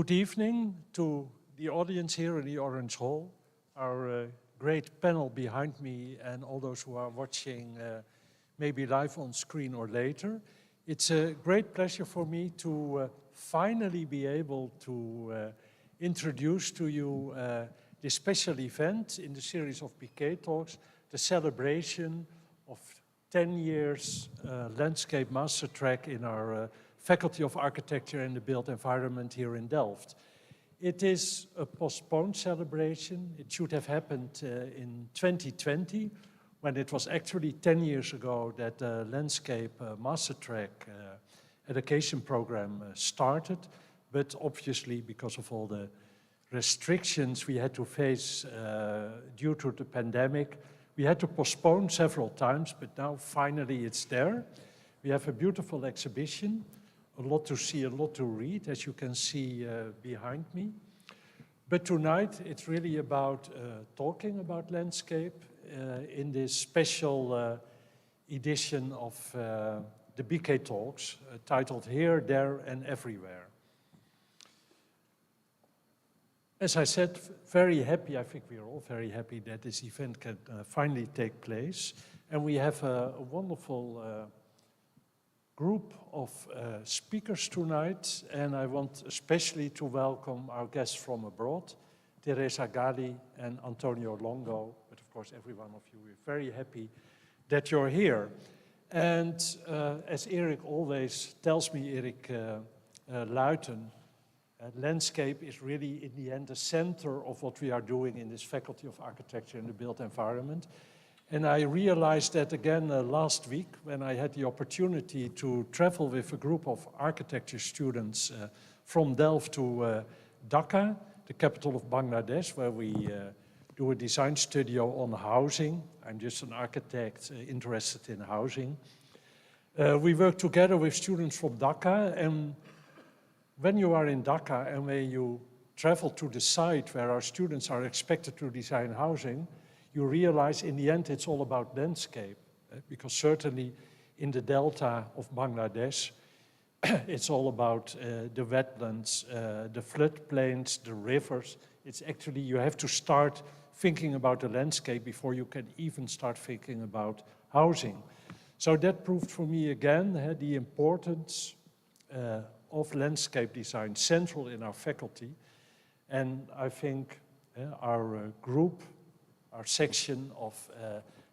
Good evening to the audience here in the Orange Hall, our great panel behind me, and all those who are watching maybe live on screen or later. It's a great pleasure for me to finally be able to introduce to you this special event in the series of PK Talks, the celebration of 10 years landscape master track in our Faculty of Architecture and the Built Environment here in Delft. It is a postponed celebration. It should have happened in 2020, when it was actually 10 years ago that the landscape master track education program started. But obviously, because of all the restrictions we had to face due to the pandemic, we had to postpone several times, but now finally it's there. We have a beautiful exhibition, a lot to see, a lot to read, as you can see behind me. But tonight it's really about talking about landscape in this special edition of the BK Talks, titled Here, There and Everywhere. As I said, very happy, I think we are all very happy that this event can finally take place. And we have a wonderful group of speakers tonight, and I want especially to welcome our guests from abroad, Teresa Gali and Antonio Longo. But of course, every one of you, we're very happy that you're here. And as Erik always tells me, Erik Luiten, landscape is really, in the end, the center of what we are doing in this Faculty of Architecture and the Built Environment. And I realized that again last week when I had the opportunity to travel with a group of architecture students from Delft to Dhaka, the capital of Bangladesh, where we do a design studio on housing. I'm just an architect interested in housing. We work together with students from Dhaka, and when you are in Dhaka and when you travel to the site where our students are expected to design housing, you realize in the end it's all about landscape, because certainly in the delta of Bangladesh, it's all about the wetlands, the floodplains, the rivers. It's actually, you have to start thinking about the landscape before you can even start thinking about housing. So that proved for me again the importance of landscape design, central in our faculty. And I think our group, our section of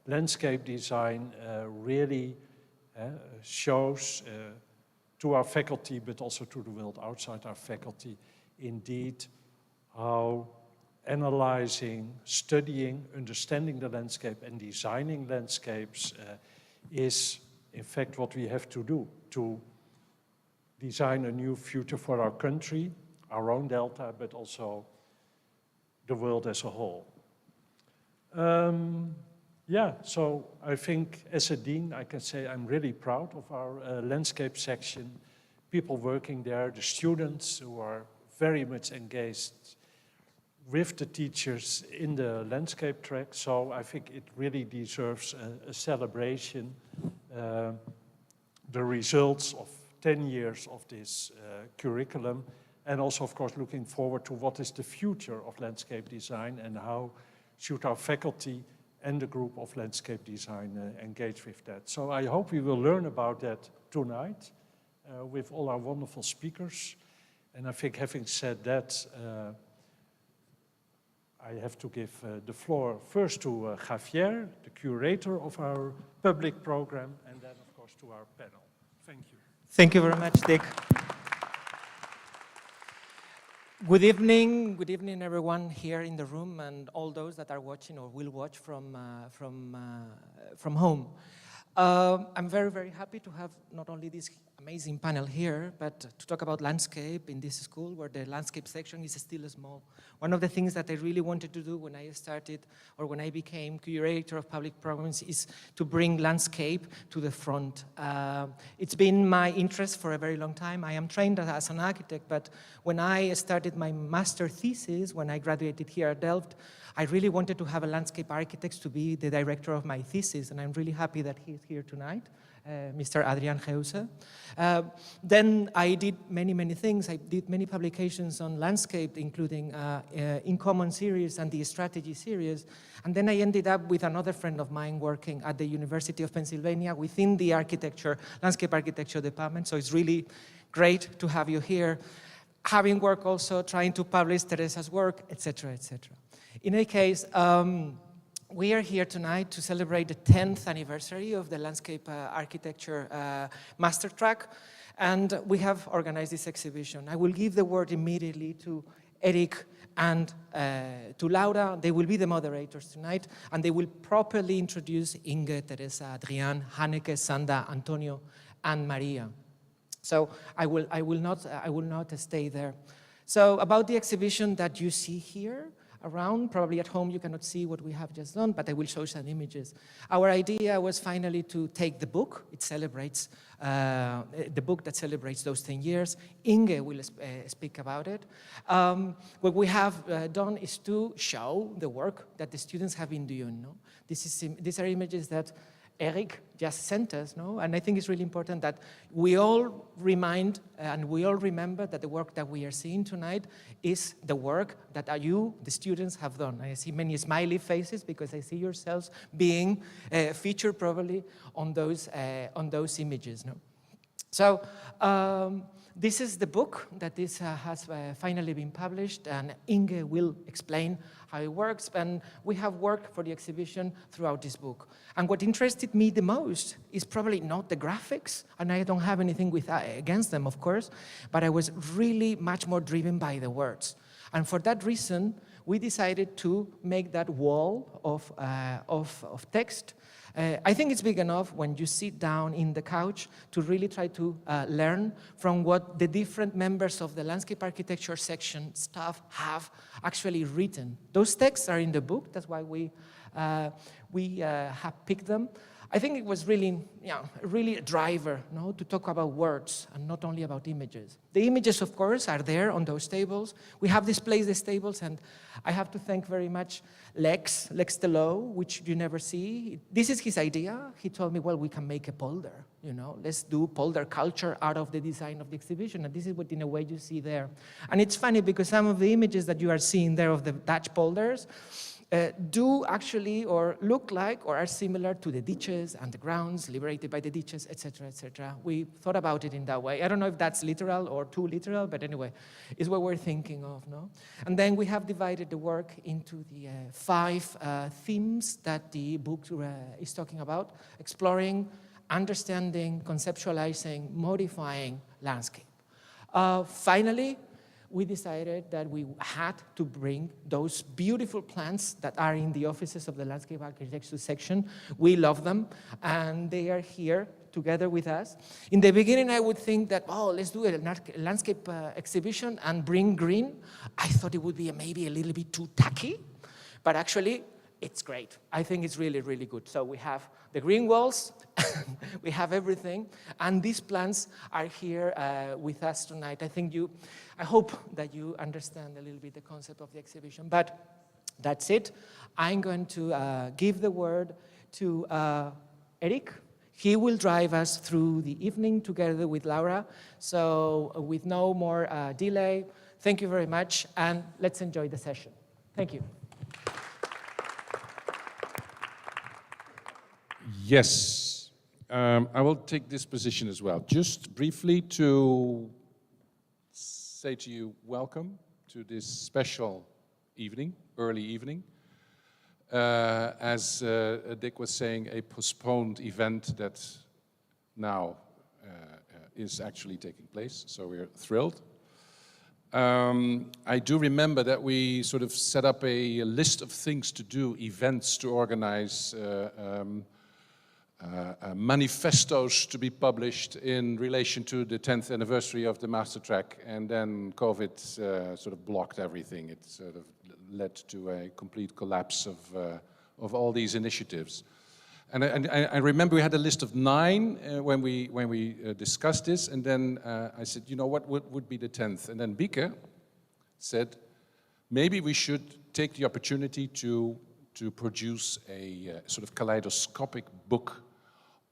landscape design really shows to our faculty, but also to the world outside our faculty, indeed, how analyzing, studying, understanding the landscape and designing landscapes is, in fact, what we have to do to design a new future for our country, our own delta, but also the world as a whole. So I think as a dean, I can say I'm really proud of our landscape section, people working there, the students who are very much engaged with the teachers in the landscape track. So I think it really deserves a celebration, the results of 10 years of this curriculum, and also, of course, looking forward to what is the future of landscape design and how should our faculty and the group of landscape design engage with that. So I hope we will learn about that tonight with all our wonderful speakers. And I think having said that, I have to give the floor first to Javier, the curator of our public program, and then, of course, to our panel. Thank you. Thank you very much, Dick. Good evening everyone here in the room and all those that are watching or will watch from home. I'm very, very happy to have not only this amazing panel here, but to talk about landscape in this school where the landscape section is still small. One of the things that I really wanted to do when I started or when I became curator of public programs is to bring landscape to the front. It's been my interest for a very long time. I am trained as an architect, but when I started my master thesis, when I graduated here at Delft, I really wanted to have a landscape architect to be the director of my thesis, and I'm really happy that he's here tonight. Mr. Adrian Geuse. Then I did many things. I did many publications on landscape, including In Common series and the Strategy series. And then I ended up with another friend of mine working at the University of Pennsylvania within the landscape architecture department. So it's really great to have you here. Having worked also trying to publish Teresa's work, etc., etc. In any case, we are here tonight to celebrate the 10th anniversary of the Landscape Architecture MSc-track, and we have organized this exhibition. I will give the word immediately to Eric and to Laura. They will be the moderators tonight, and they will properly introduce Inge, Teresa, Adrian, Hanneke, Sanda, Antonio, and Maria. So I will not stay there. So about the exhibition that you see here, around. Probably at home you cannot see what we have just done, but I will show some images. Our idea was finally to take the book. It celebrates, the book that celebrates those 10 years. Inge will speak about it. What we have done is to show the work that the students have been doing. No? These are images that Eric just sent us, no? And I think it's really important that we all remind and we all remember that the work that we are seeing tonight is the work that you, the students, have done. I see many smiley faces because I see yourselves being featured probably on those images, no? So this is the book that has finally been published, and Inge will explain how it works, and we have worked for the exhibition throughout this book. And what interested me the most is probably not the graphics, and I don't have anything against them, of course, but I was really much more driven by the words. And for that reason, we decided to make that wall of text. I think it's big enough when you sit down in the couch to really try to learn from what the different members of the landscape architecture section staff have actually written. Those texts are in the book, that's why we have picked them. I think it was really, really a driver, no, to talk about words and not only about images. The images, of course, are there on those tables. We have displayed these tables, and I have to thank very much L.X. which you never see. This is his idea. He told me, well, we can make a polder, let's do polder culture out of the design of the exhibition, and this is what, in a way, you see there. And it's funny because some of the images that you are seeing there of the Dutch polders do actually or look like or are similar to the ditches and the grounds liberated by the ditches, etc., etc. We thought about it in that way. I don't know if that's literal or too literal, but anyway, it's what we're thinking of, no? And then we have divided the work into the 5 themes that the book is talking about: exploring, understanding, conceptualizing, modifying landscape. Finally, we decided that we had to bring those beautiful plants that are in the offices of the landscape architecture section. We love them, and they are here together with us. In the beginning, I would think that, oh, let's do a landscape exhibition and bring green. I thought it would be maybe a little bit too tacky, but actually, it's great. I think it's really, really good. So we have the green walls, we have everything, and these plants are here with us tonight. I hope that you understand a little bit the concept of the exhibition, but that's it. I'm going to give the word to Eric. He will drive us through the evening together with Laura. So with no more delay, thank you very much, and let's enjoy the session. Thank you. Yes, I will take this position as well. Just briefly to say to you, welcome to this special evening, early evening. As Dick was saying, a postponed event that now is actually taking place, so we're thrilled. I do remember that we sort of set up a list of things to do, events to organize, manifestos to be published in relation to the 10th anniversary of the MSc-track, and then COVID sort of blocked everything. It sort of led to a complete collapse of all these initiatives. And I remember we had a list of 9 when we discussed this, and then I said, what would be the 10th? And then Bieke said, maybe we should take the opportunity to produce a sort of kaleidoscopic book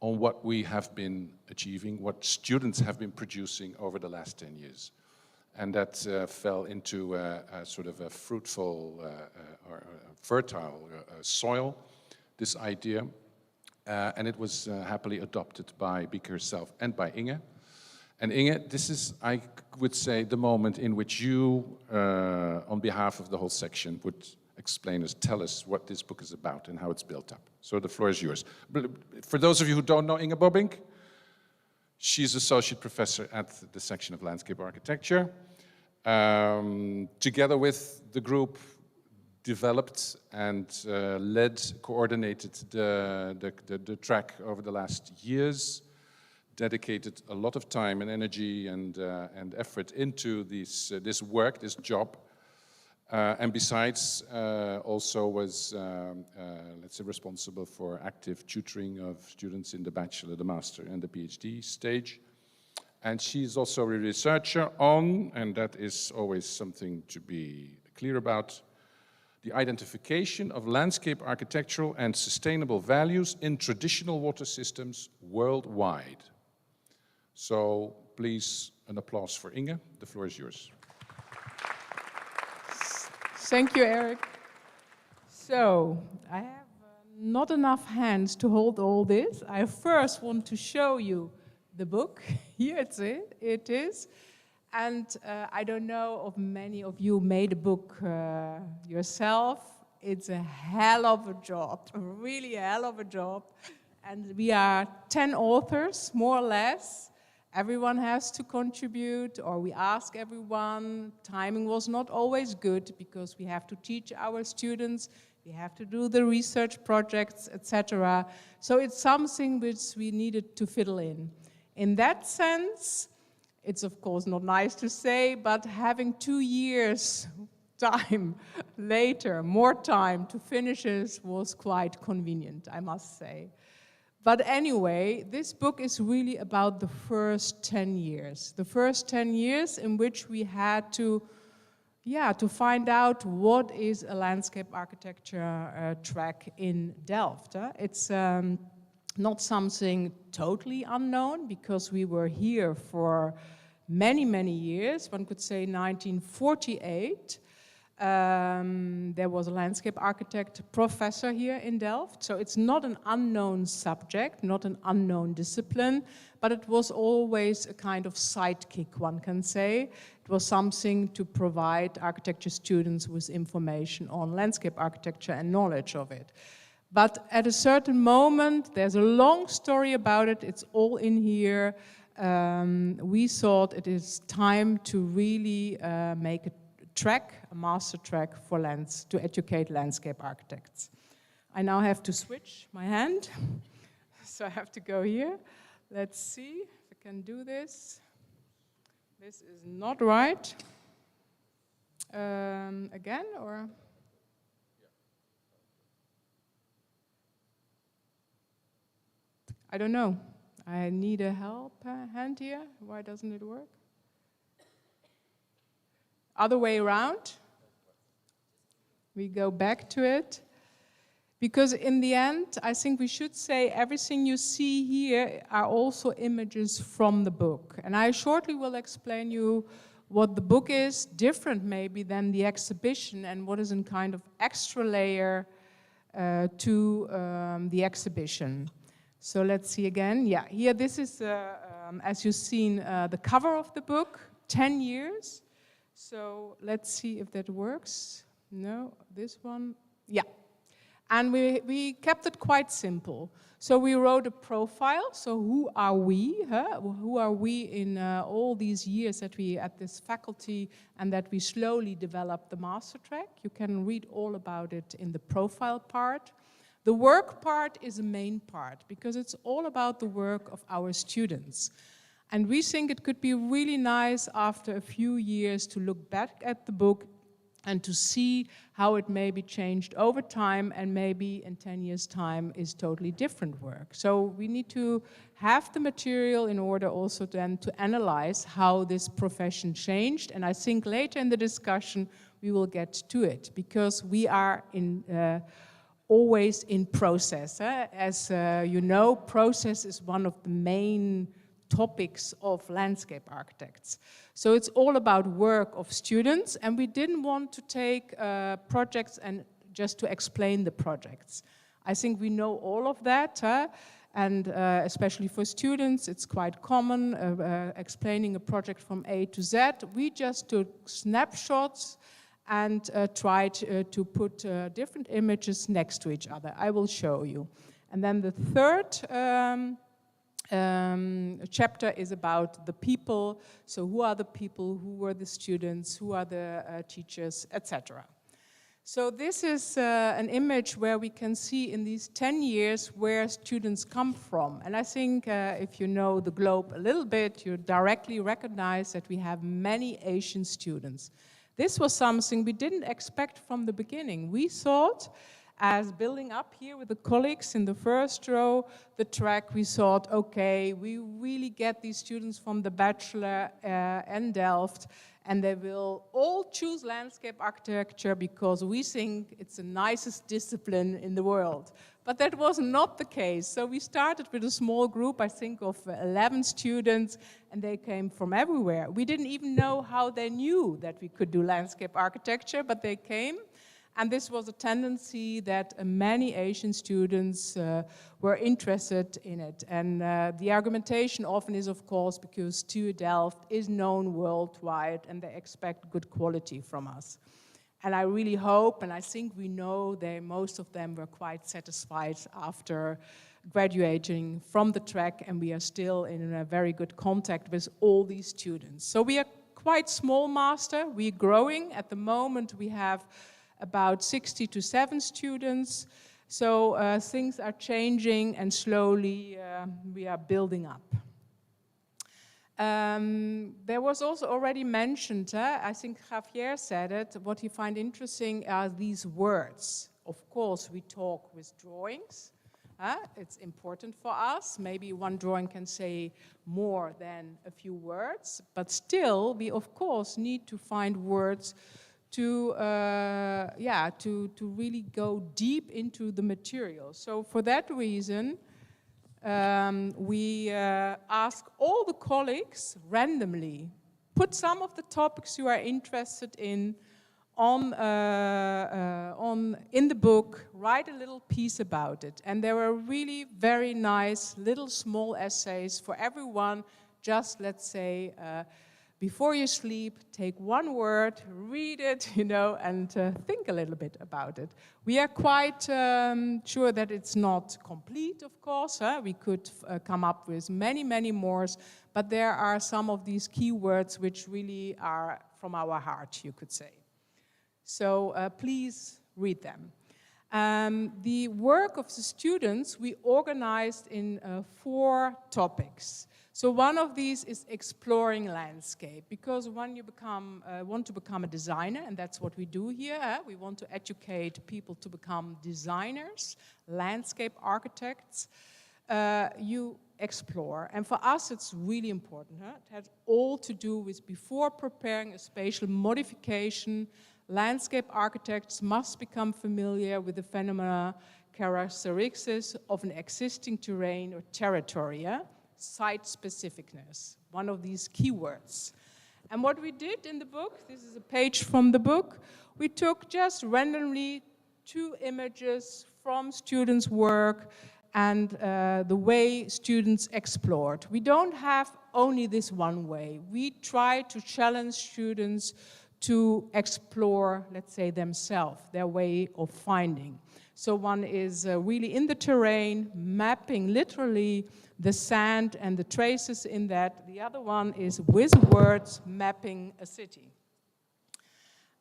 on what we have been achieving, what students have been producing over the last 10 years. And that fell into a sort of a fruitful or fertile soil, this idea. And it was happily adopted by Bieke herself and by Inge. And Inge, this is, I would say, the moment in which you, on behalf of the whole section, would explain us, tell us what this book is about and how it's built up. So the floor is yours. For those of you who don't know Inge Bobbink, she's associate professor at the section of landscape architecture. Together with the group, developed and coordinated the track over the last years, dedicated a lot of time and energy and effort into this work, this job. And besides, also was, let's say, responsible for active tutoring of students in the bachelor, the master, and the PhD stage. And she's also a researcher on, and that is always something to be clear about, the identification of landscape architectural and sustainable values in traditional water systems worldwide. So please, an applause for Inge. The floor is yours. Thank you, Eric. So, I have not enough hands to hold all this. I first want to show you the book. Here it is. And I don't know if many of you made a book yourself. It's a hell of a job, really a hell of a job. And we are 10 authors, more or less. Everyone has to contribute, or we ask everyone. Timing was not always good because we have to teach our students, we have to do the research projects, etc. So it's something which we needed to fiddle in. In that sense, it's of course not nice to say, but having 2 years time later, more time to finish it was quite convenient, I must say. But anyway, this book is really about the first 10 years. The first 10 years in which we had to find out what is a landscape architecture track in Delft. It's not something totally unknown because we were here for many, many years. One could say 1948. There was a landscape architect professor here in Delft, so it's not an unknown subject, not an unknown discipline, but it was always a kind of sidekick, one can say. It was something to provide architecture students with information on landscape architecture and knowledge of it. But at a certain moment, there's a long story about it, it's all in here. We thought it is time to really make a master track for to educate landscape architects. I now have to switch my hand, so I have to go here. Let's see if I can do this. This is not right. Again, or? I don't know. I need a help hand here. Why doesn't it work? Other way around. We go back to it. Because in the end, I think we should say everything you see here are also images from the book. And I shortly will explain you what the book is, different maybe than the exhibition, and what is a kind of extra layer to the exhibition. So let's see again. Yeah, here this is, as you've seen, the cover of the book, 10 years. So let's see if that works. No, this one, yeah. And we kept it quite simple. So we wrote a profile, so who are we? Who are we in all these years that we at this faculty and that we slowly developed the master track? You can read all about it in the profile part. The work part is a main part because it's all about the work of our students. And we think it could be really nice after a few years to look back at the book and to see how it maybe changed over time and maybe in 10 years' time is totally different work. So we need to have the material in order also then to analyze how this profession changed. And I think later in the discussion we will get to it because we are in always in process. As you know, process is one of the main topics of landscape architects. So it's all about work of students, and we didn't want to take projects and just to explain the projects. I think we know all of that, and especially for students, it's quite common explaining a project from A to Z. We just took snapshots and tried to put different images next to each other. I will show you. And then the third chapter is about the people. So who are the people, who were the students, who are the teachers, etc. So this is an image where we can see in these 10 years where students come from. And I think if you know the globe a little bit, you directly recognize that we have many Asian students. This was something we didn't expect from the beginning. We thought, as building up here with the colleagues in the first row, the track, we thought, okay, we really get these students from the bachelor and Delft, and they will all choose landscape architecture because we think it's the nicest discipline in the world. But that was not the case. So we started with a small group, I think of 11 students, and they came from everywhere. We didn't even know how they knew that we could do landscape architecture, but they came. And this was a tendency that many Asian students were interested in it. And the argumentation often is, of course, because TU Delft is known worldwide and they expect good quality from us. And I really hope, and I think we know that most of them were quite satisfied after graduating from the track, and we are still in a very good contact with all these students. So we are quite small master, we're growing. At the moment we have about 60 to 7 students. So things are changing and slowly we are building up. There was also already mentioned, I think Javier said it, what he finds interesting are these words. Of course, we talk with drawings. It's important for us. Maybe one drawing can say more than a few words, but still, we of course need to find words to really go deep into the material. So for that reason, we ask all the colleagues randomly, put some of the topics you are interested in in the book, write a little piece about it. And there were really very nice little small essays for everyone. Just, let's say, before you sleep, take one word, read it, and think a little bit about it. We are quite sure that it's not complete, of course. We could come up with many, many more, but there are some of these keywords which really are from our heart, you could say. So please read them. The work of the students we organized in 4 topics. So one of these is exploring landscape, because when you want to become a designer, and that's what we do here, we want to educate people to become designers, landscape architects, you explore. And for us, it's really important. It has all to do with before preparing a spatial modification, landscape architects must become familiar with the phenomena, characteristics of an existing terrain or territory. Site specificness, one of these keywords. And what we did in the book, this is a page from the book, we took just randomly 2 images from students' work and the way students explored. We don't have only this one way. We try to challenge students to explore, let's say, themselves, their way of finding. So one is really in the terrain, mapping literally the sand and the traces in that. The other one is with words, mapping a city.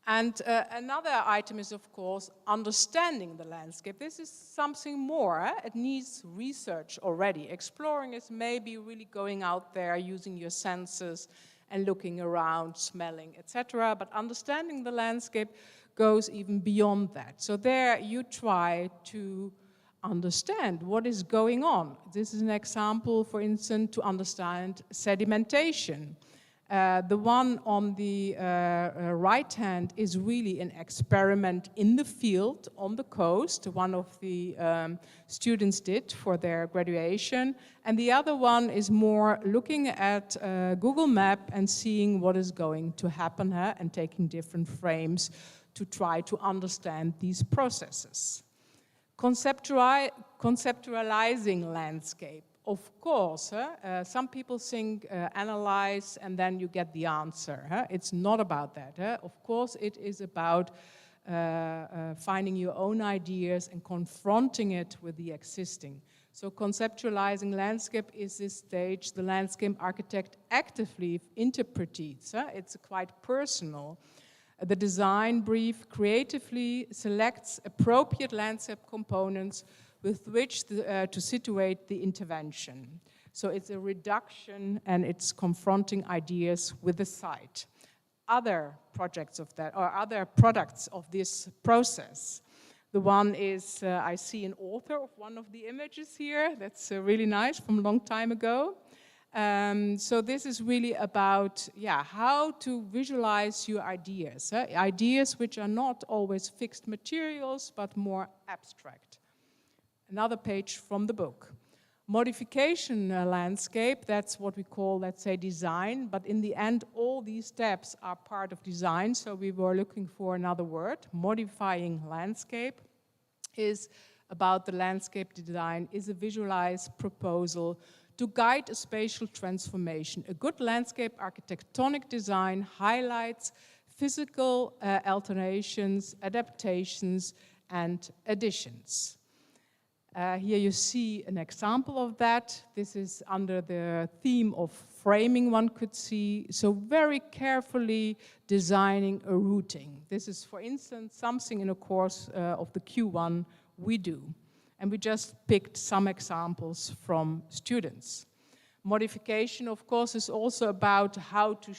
And another item is, of course, understanding the landscape. This is something more. It needs research already. Exploring is maybe really going out there, using your senses and looking around, smelling, etc. But understanding the landscape goes even beyond that. So there you try to understand what is going on. This is an example, for instance, to understand sedimentation. The one on the right hand is really an experiment in the field on the coast. One of the students did for their graduation. And the other one is more looking at Google Map and seeing what is going to happen and taking different frames to try to understand these processes. Conceptualizing landscape. Of course, some people think analyze and then you get the answer. It's not about that. Of course, it is about finding your own ideas and confronting it with the existing. So conceptualizing landscape is this stage the landscape architect actively interprets. It's quite personal. The design brief creatively selects appropriate landscape components with which to situate the intervention. So it's a reduction and it's confronting ideas with the site. Other projects of that, or other products of this process. The one is, I see an author of one of the images here. That's really nice, from a long time ago. So this is really about, how to visualize your ideas. Ideas which are not always fixed materials, but more abstract. Another page from the book. Modification landscape, that's what we call, let's say, design, but in the end, all these steps are part of design, so we were looking for another word. Modifying landscape is about the landscape design, is a visualized proposal to guide a spatial transformation. A good landscape architectonic design highlights physical alterations, adaptations, and additions. Here you see an example of that. This is under the theme of framing, one could see. So very carefully designing a routing. This is, for instance, something in a course of the Q1 we do. And we just picked some examples from students. Modification, of course, is also about how to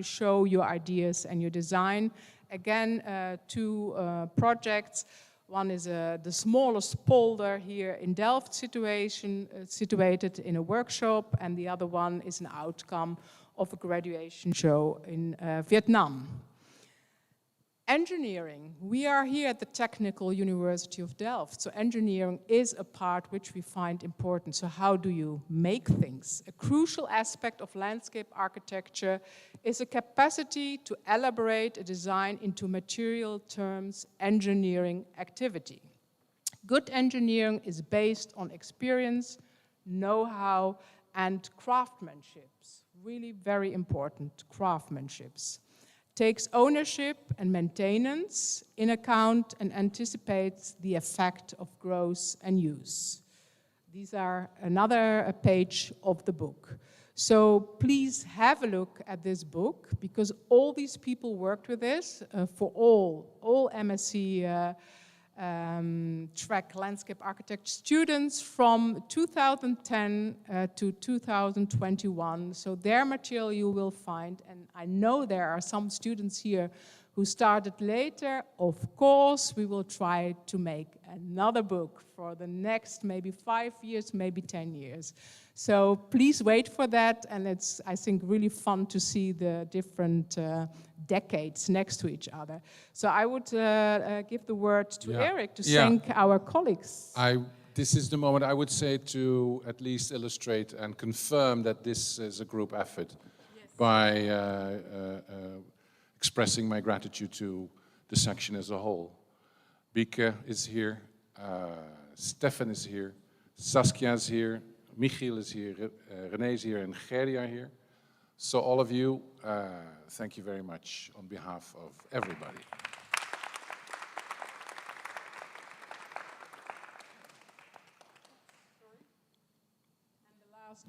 show your ideas and your design. Again, two projects. One is the smallest polder here in Delft situated in a workshop, and the other one is an outcome of a graduation show in Vietnam. Engineering. We are here at the Technical University of Delft, so engineering is a part which we find important. So how do you make things? A crucial aspect of landscape architecture is a capacity to elaborate a design into material terms engineering activity. Good engineering is based on experience, know-how, and craftsmanships. Really very important, craftsmanships. Takes ownership and maintenance in account and anticipates the effect of growth and use. These are another page of the book. So please have a look at this book, because all these people worked with this for all MSc track landscape architect students from 2010 to 2021. So their material you will find, and I know there are some students here who started later. Of course, we will try to make another book for the next maybe 5 years, maybe 10 years. So please wait for that, and it's, I think, really fun to see the different decades next to each other. So I would give the word to Eric to thank our colleagues. This is the moment I would say to at least illustrate and confirm that this is a group effort by expressing my gratitude to the section as a whole. Bieke is here, Stefan is here, Saskia is here, Michiel is here, René is here, and Gerdy are here. So all of you, thank you very much on behalf of everybody.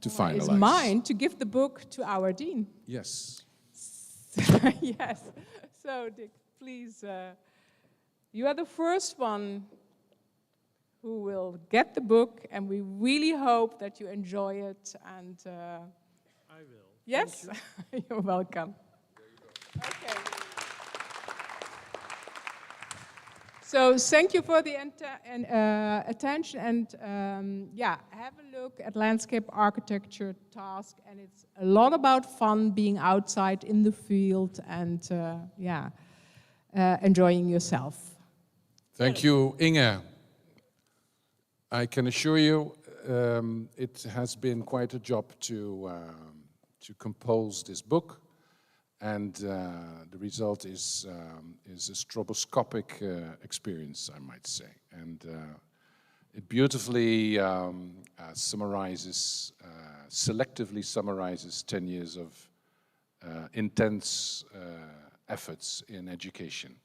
To finalize. Is mine to give the book to our dean. Yes. Yes. So Dick, please, you are the first one who will get the book, and we really hope that you enjoy it. And I will. Yes, you. You're welcome. There you go. Okay. So thank you for the attention, and yeah, have a look at landscape architecture task, and it's a lot about fun being outside in the field and yeah, enjoying yourself. Thank you, Inge. I can assure you it has been quite a job to compose this book. And the result is a stroboscopic experience, I might say. And it beautifully summarizes, selectively summarizes 10 years of intense efforts in education.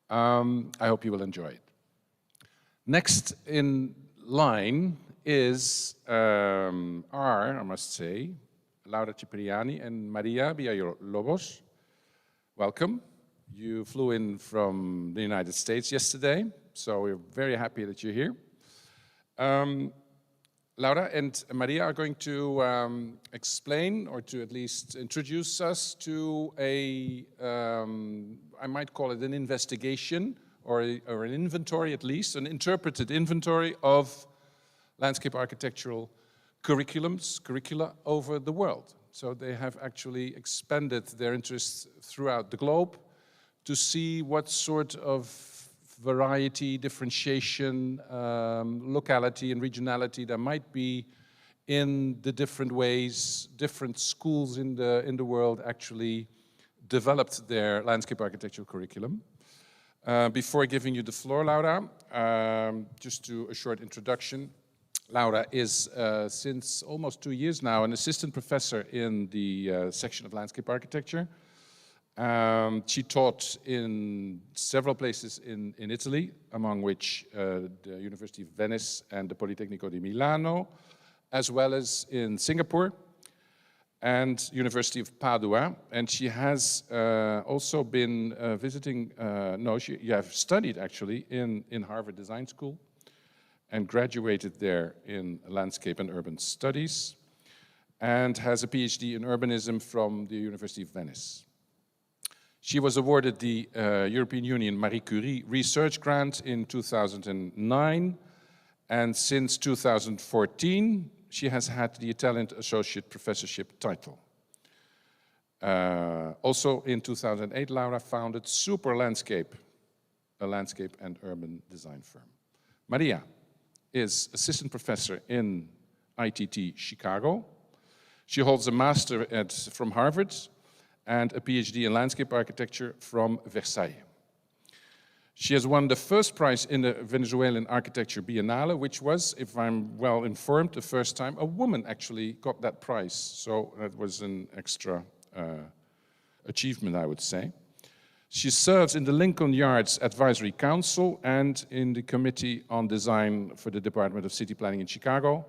I hope you will enjoy it. Next in line is I must say, Laura Cipriani and Maria Villalobos. Welcome. You flew in from the United States yesterday, so we're very happy that you're here. Laura and Maria are going to explain, or to at least introduce us to a, I might call it an investigation, or an inventory at least, an interpreted inventory of landscape architectural curricula over the world. So they have actually expanded their interests throughout the globe to see what sort of variety, differentiation, locality and regionality there might be in the different ways different schools in the world actually developed their landscape architectural curriculum. Before giving you the floor, Laura, just to a short introduction. Laura is, since almost 2 years now, an assistant professor in the section of landscape architecture. She taught in several places in Italy, among which the University of Venice and the Politecnico di Milano, as well as in Singapore and University of Padua. And she has also been visiting, you have studied actually in Harvard Design School, and graduated there in landscape and urban studies, and has a PhD in urbanism from the University of Venice. She was awarded the European Union Marie Curie Research Grant in 2009, and since 2014, she has had the Italian Associate Professorship title. Also in 2008, Laura founded Super Landscape, a landscape and urban design firm. Maria is assistant professor in ITT Chicago. She holds a master from Harvard and a PhD in landscape architecture from Versailles. She has won the first prize in the Venezuelan Architecture Biennale, which was, if I'm well informed, the first time a woman actually got that prize. So that was an extra achievement, I would say. She serves in the Lincoln Yards Advisory Council and in the Committee on Design for the Department of City Planning in Chicago,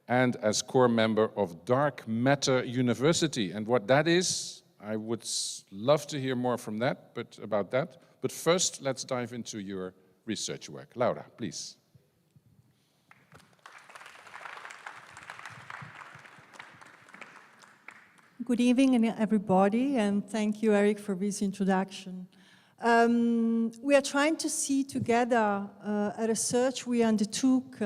and as core member of Dark Matter University. And what that is, I would love to hear more from that, about that. But first, let's dive into your research work. Laura, please. Good evening, everybody, and thank you, Eric, for this introduction. We are trying to see together a research we undertook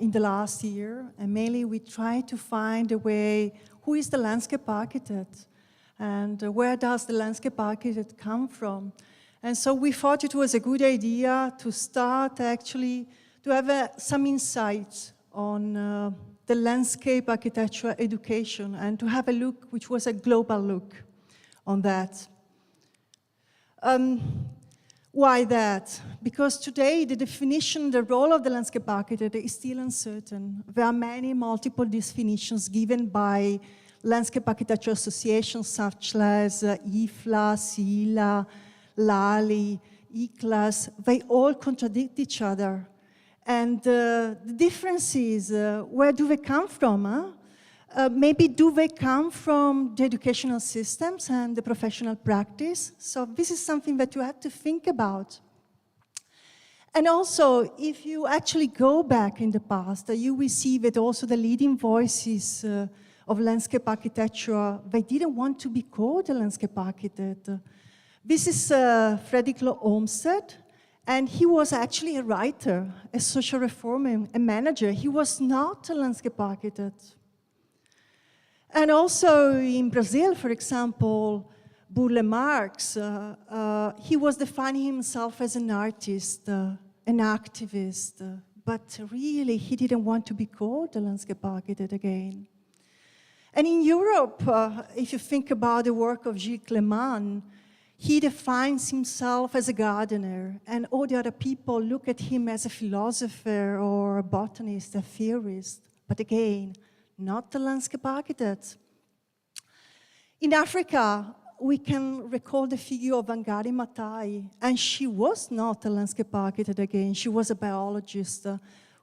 in the last year, and mainly we try to find a way, who is the landscape architect, and where does the landscape architect come from? And so we thought it was a good idea to start actually to have some insights on the landscape architecture education, and to have a look, which was a global look on that. Why that? Because today the definition, the role of the landscape architect is still uncertain. There are many multiple definitions given by landscape architecture associations such as IFLA, SILA, LALI, ICLAS. They all contradict each other. And the difference is, where do they come from? Maybe do they come from the educational systems and the professional practice? So this is something that you have to think about. And also, if you actually go back in the past, you will see that also the leading voices of landscape architecture, they didn't want to be called a landscape architect. This is Fredrik Olmsted, And he was actually a writer, a social reformer, a manager. He was not a landscape architect. And also in Brazil, for example, Burle Marx, he was defining himself as an artist, an activist, but really he didn't want to be called a landscape architect again. And in Europe, if you think about the work of Gilles Clément, he defines himself as a gardener, and all the other people look at him as a philosopher or a botanist, a theorist, but again, not the landscape architect. In Africa, we can recall the figure of Wangari Maathai, and she was not a landscape architect again. She was a biologist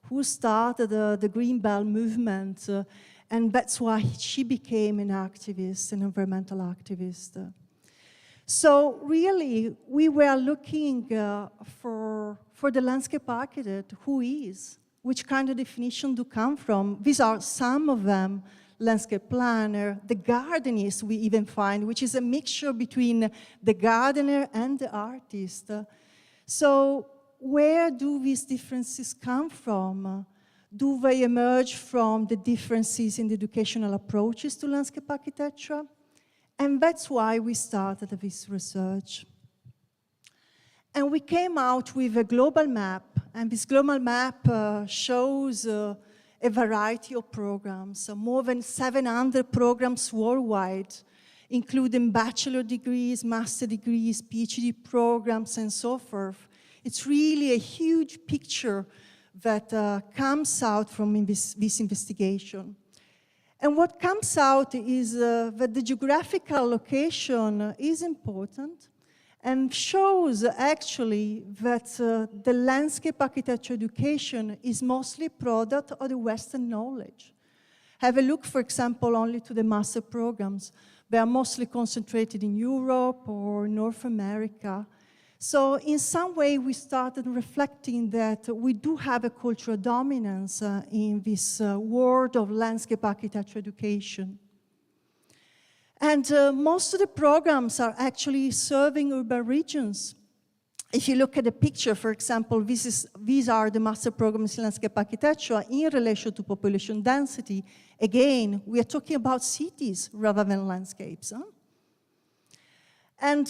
who started the Green Belt movement, and that's why she became an activist, an environmental activist. So really, we were looking for the landscape architect, who is, which kind of definition do come from. These are some of them: landscape planner, the gardenist we even find, which is a mixture between the gardener and the artist. So where do these differences come from? Do they emerge from the differences in the educational approaches to landscape architecture? And that's why we started this research. And we came out with a global map, and this global map shows a variety of programs, more than 700 programs worldwide, including bachelor degrees, master degrees, PhD programs, and so forth. It's really a huge picture that comes out from this investigation. And what comes out is that the geographical location is important and shows actually that the landscape architecture education is mostly a product of the Western knowledge. Have a look, for example, only to the master programs. They are mostly concentrated in Europe or North America. So in some way, we started reflecting that we do have a cultural dominance in this world of landscape architecture education. And most of the programs are actually serving urban regions. If you look at the picture, for example, these are the master programs in landscape architecture in relation to population density. Again, we are talking about cities rather than landscapes. And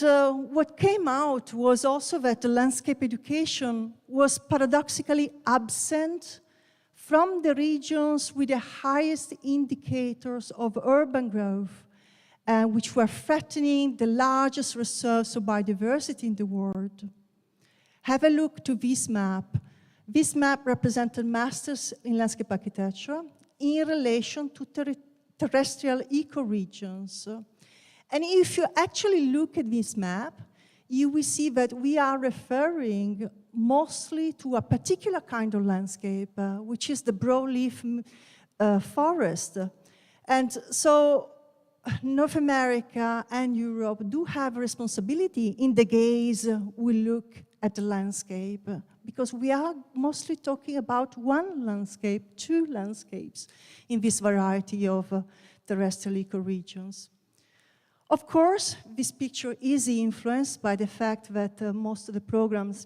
what came out was also that the landscape education was paradoxically absent from the regions with the highest indicators of urban growth, which were threatening the largest reserves of biodiversity in the world. Have a look to this map. This map represented masters in landscape architecture in relation to terrestrial ecoregions. And if you actually look at this map, you will see that we are referring mostly to a particular kind of landscape, which is the broadleaf forest. And so North America and Europe do have a responsibility in the gaze we look at the landscape, because we are mostly talking about one landscape, two landscapes in this variety of terrestrial ecoregions. Of course, this picture is influenced by the fact that most of the programs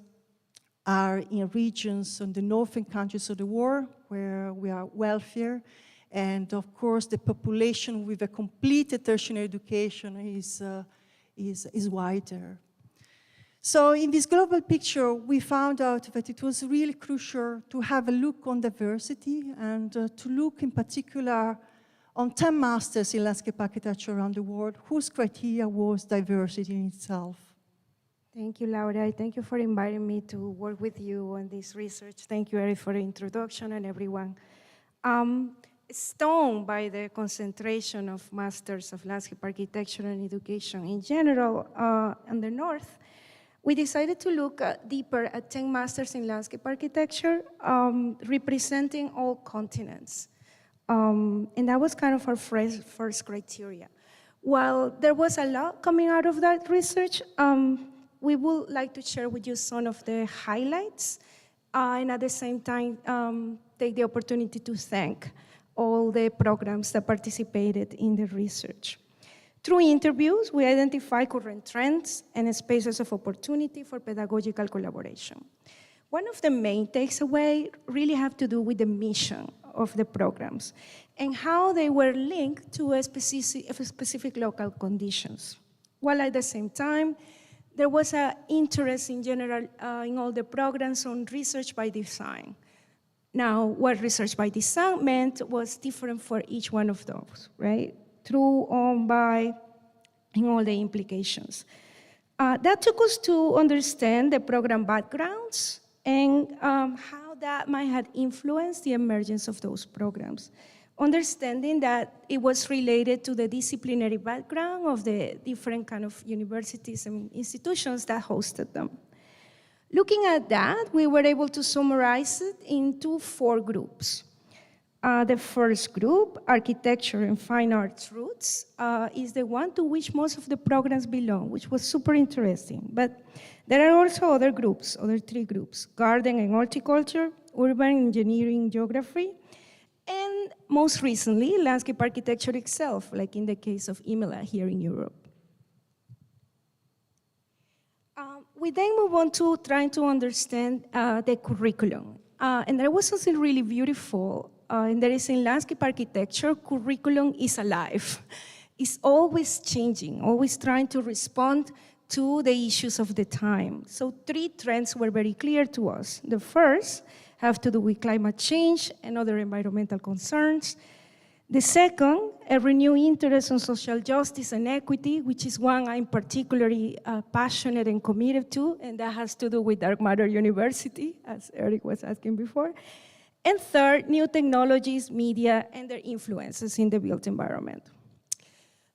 are in regions in the northern countries of the world where we are wealthier, and of course the population with a completed tertiary education is wider. So in this global picture, we found out that it was really crucial to have a look on diversity and to look in particular on 10 masters in landscape architecture around the world, whose criteria was diversity in itself. Thank you, Laura. Thank you for inviting me to work with you on this research. Thank you, Eric, for the introduction and everyone. Stoned by the concentration of masters of landscape architecture and education in general in the north, we decided to look deeper at 10 masters in landscape architecture representing all continents. And that was kind of our first criteria. While there was a lot coming out of that research, we would like to share with you some of the highlights and at the same time take the opportunity to thank all the programs that participated in the research. Through interviews, we identify current trends and spaces of opportunity for pedagogical collaboration. One of the main takeaways really have to do with the mission of the programs and how they were linked to a specific local conditions. While at the same time, there was an interest in general in all the programs on research by design. Now, what research by design meant was different for each one of those, right? Through, on, by, and all the implications. That took us to understand the program backgrounds and how that might have influenced the emergence of those programs. Understanding that it was related to the disciplinary background of the different kind of universities and institutions that hosted them. Looking at that, we were able to summarize it into 4 groups. The first group, Architecture and Fine Arts Roots, is the one to which most of the programs belong, which was super interesting. But there are also other groups, other 3 groups, Garden and Horticulture, Urban Engineering Geography, and most recently, Landscape Architecture itself, like in the case of IMELA here in Europe. We then move on to trying to understand the curriculum. And there was something really beautiful, and that is in landscape architecture, curriculum is alive. It's always changing, always trying to respond to the issues of the time. So 3 trends were very clear to us. The first have to do with climate change and other environmental concerns. The second, a renewed interest in social justice and equity, which is one I'm particularly passionate and committed to, and that has to do with Dark Matter University, as Eric was asking before. And third, new technologies, media, and their influences in the built environment.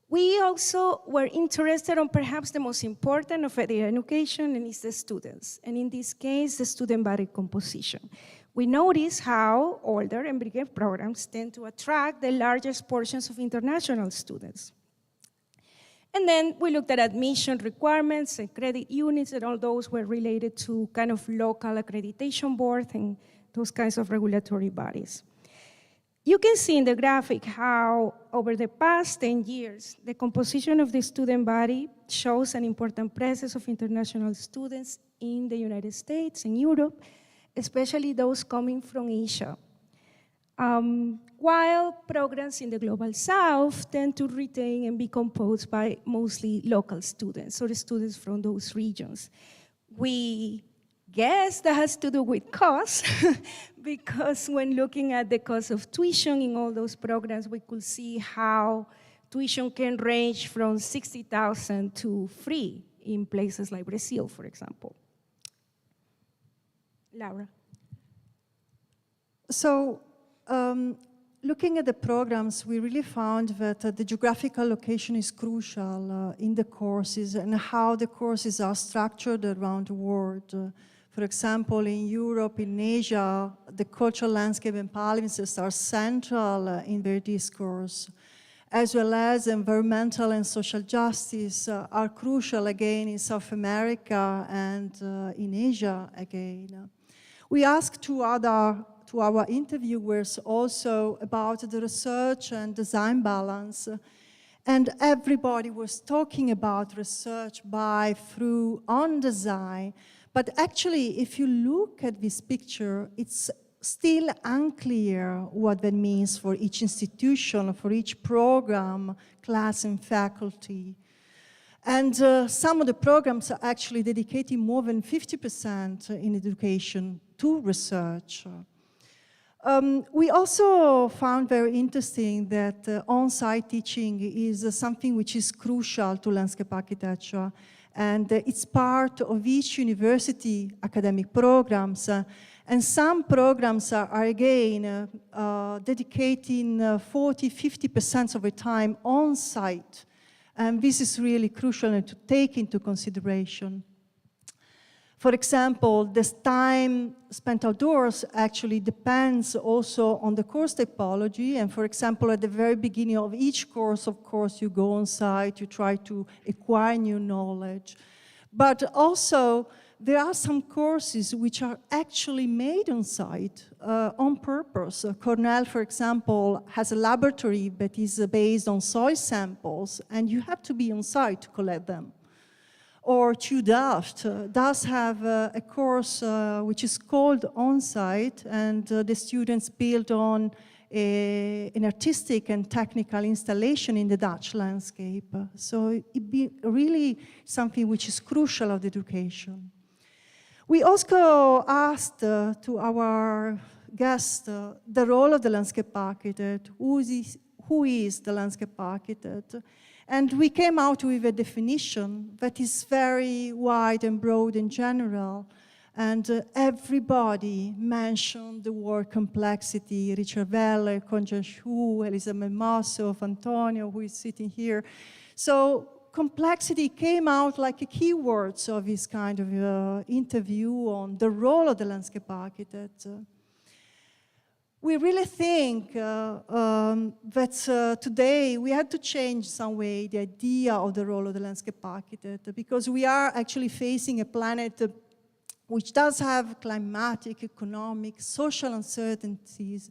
We also were interested on perhaps the most important of education, and it's the students. And in this case, the student body composition. We notice how older and bigger programs tend to attract the largest portions of international students. And then we looked at admission requirements and credit units, and all those were related to kind of local accreditation board and those kinds of regulatory bodies. You can see in the graphic how over the past 10 years, the composition of the student body shows an important presence of international students in the United States and Europe, especially those coming from Asia. While programs in the Global South tend to retain and be composed by mostly local students, or the students from those regions. We guess that has to do with cost, because when looking at the cost of tuition in all those programs, we could see how tuition can range from $60,000 to free in places like Brazil, for example. Laura. So, looking at the programs, we really found that the geographical location is crucial in the courses and how the courses are structured around the world. For example, in Europe, in Asia, the cultural landscape and palimpsests are central in their discourse, as well as environmental and social justice are crucial again in South America and in Asia again. We asked to our interviewers also about the research and design balance, and everybody was talking about research by, through, on design. But actually, if you look at this picture, it's still unclear what that means for each institution, for each program, class, and faculty. And some of the programs are actually dedicating more than 50% in education to research. We also found very interesting that on-site teaching is something which is crucial to landscape architecture, and it's part of each university academic programs. And some programs are again dedicating 40–50% of the time on-site. And this is really crucial to take into consideration. For example, this time spent outdoors actually depends also on the course typology. And for example, at the very beginning of each course, of course, you go on site, you try to acquire new knowledge. But also, there are some courses which are actually made on site on purpose. Cornell, for example, has a laboratory that is based on soil samples, and you have to be on site to collect them. Or TU Delft does have a course which is called On-Site, and the students build on an artistic and technical installation in the Dutch landscape. So it be really something which is crucial of the education. We also asked to our guest the role of the landscape architect, who is the landscape architect, and we came out with a definition that is very wide and broad and general. And everybody mentioned the word complexity. Richard Veller, Konjan Shu, Elizabeth Masso, Antonio, who is sitting here. So complexity came out like a keyword of this kind of interview on the role of the landscape architect. We really think that today we had to change some way the idea of the role of the landscape architect, because we are actually facing a planet which does have climatic, economic, social uncertainties.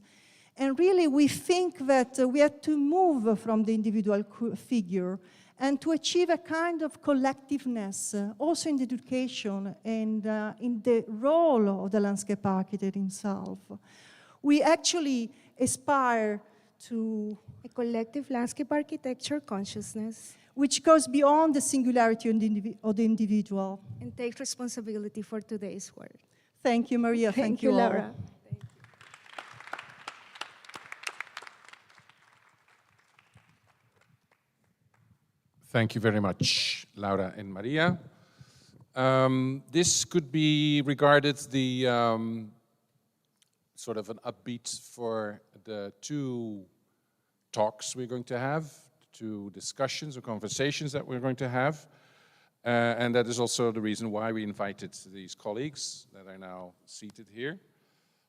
And really, we think that we have to move from the individual figure and to achieve a kind of collectiveness, also in the education and in the role of the landscape architect himself. We actually aspire to a collective landscape architecture consciousness, which goes beyond the singularity of the individual. and takes responsibility for today's world. Thank you, Maria. Thank you all. Laura. Thank you very much, Laura and Maria. This could be regarded the sort of an upbeat for the two talks we're going to have, two discussions or conversations that we're going to have. And that is also the reason why we invited these colleagues that are now seated here.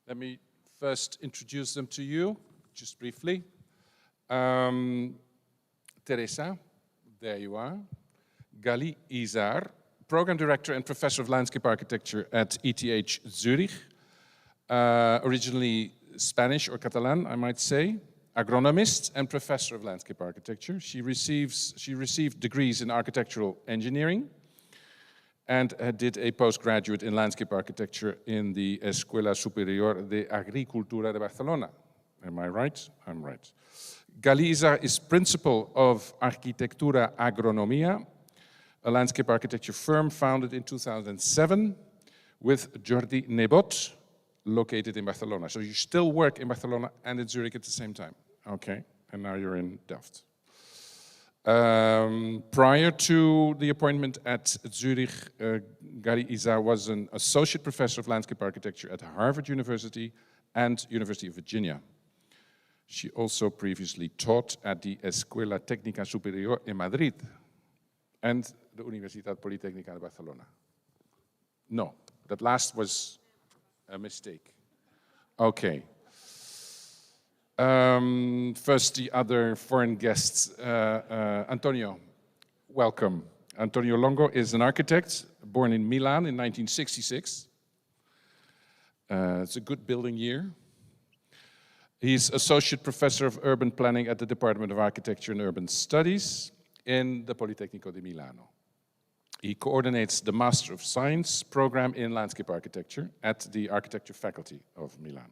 Let me first introduce them to you, just briefly. Teresa, there you are. Gali Izar, Program Director and Professor of Landscape Architecture at ETH Zurich. Originally Spanish or Catalan, I might say. Agronomist and Professor of Landscape Architecture. She received degrees in architectural engineering and did a postgraduate in landscape architecture in the Escuela Superior de Agricultura de Barcelona. Am I right? I'm right. Galiza is principal of Arquitectura Agronomia, a landscape architecture firm founded in 2007 with Jordi Nebot, located in Barcelona. So you still work in Barcelona and in Zurich at the same time. Okay, and now you're in Delft. Prior to the appointment at Zurich, Gari Isa was an associate professor of landscape architecture at Harvard University and University of Virginia. She also previously taught at the Escuela Técnica Superior in Madrid and the Universidad Politécnica de Barcelona. No, that last was a mistake. Okay. First, the other foreign guests. Antonio, welcome. Antonio Longo is an architect born in Milan in 1966. It's a good building year. He's associate professor of urban planning at the Department of Architecture and Urban Studies in the Politecnico di Milano. He coordinates the Master of Science program in landscape architecture at the architecture faculty of Milan.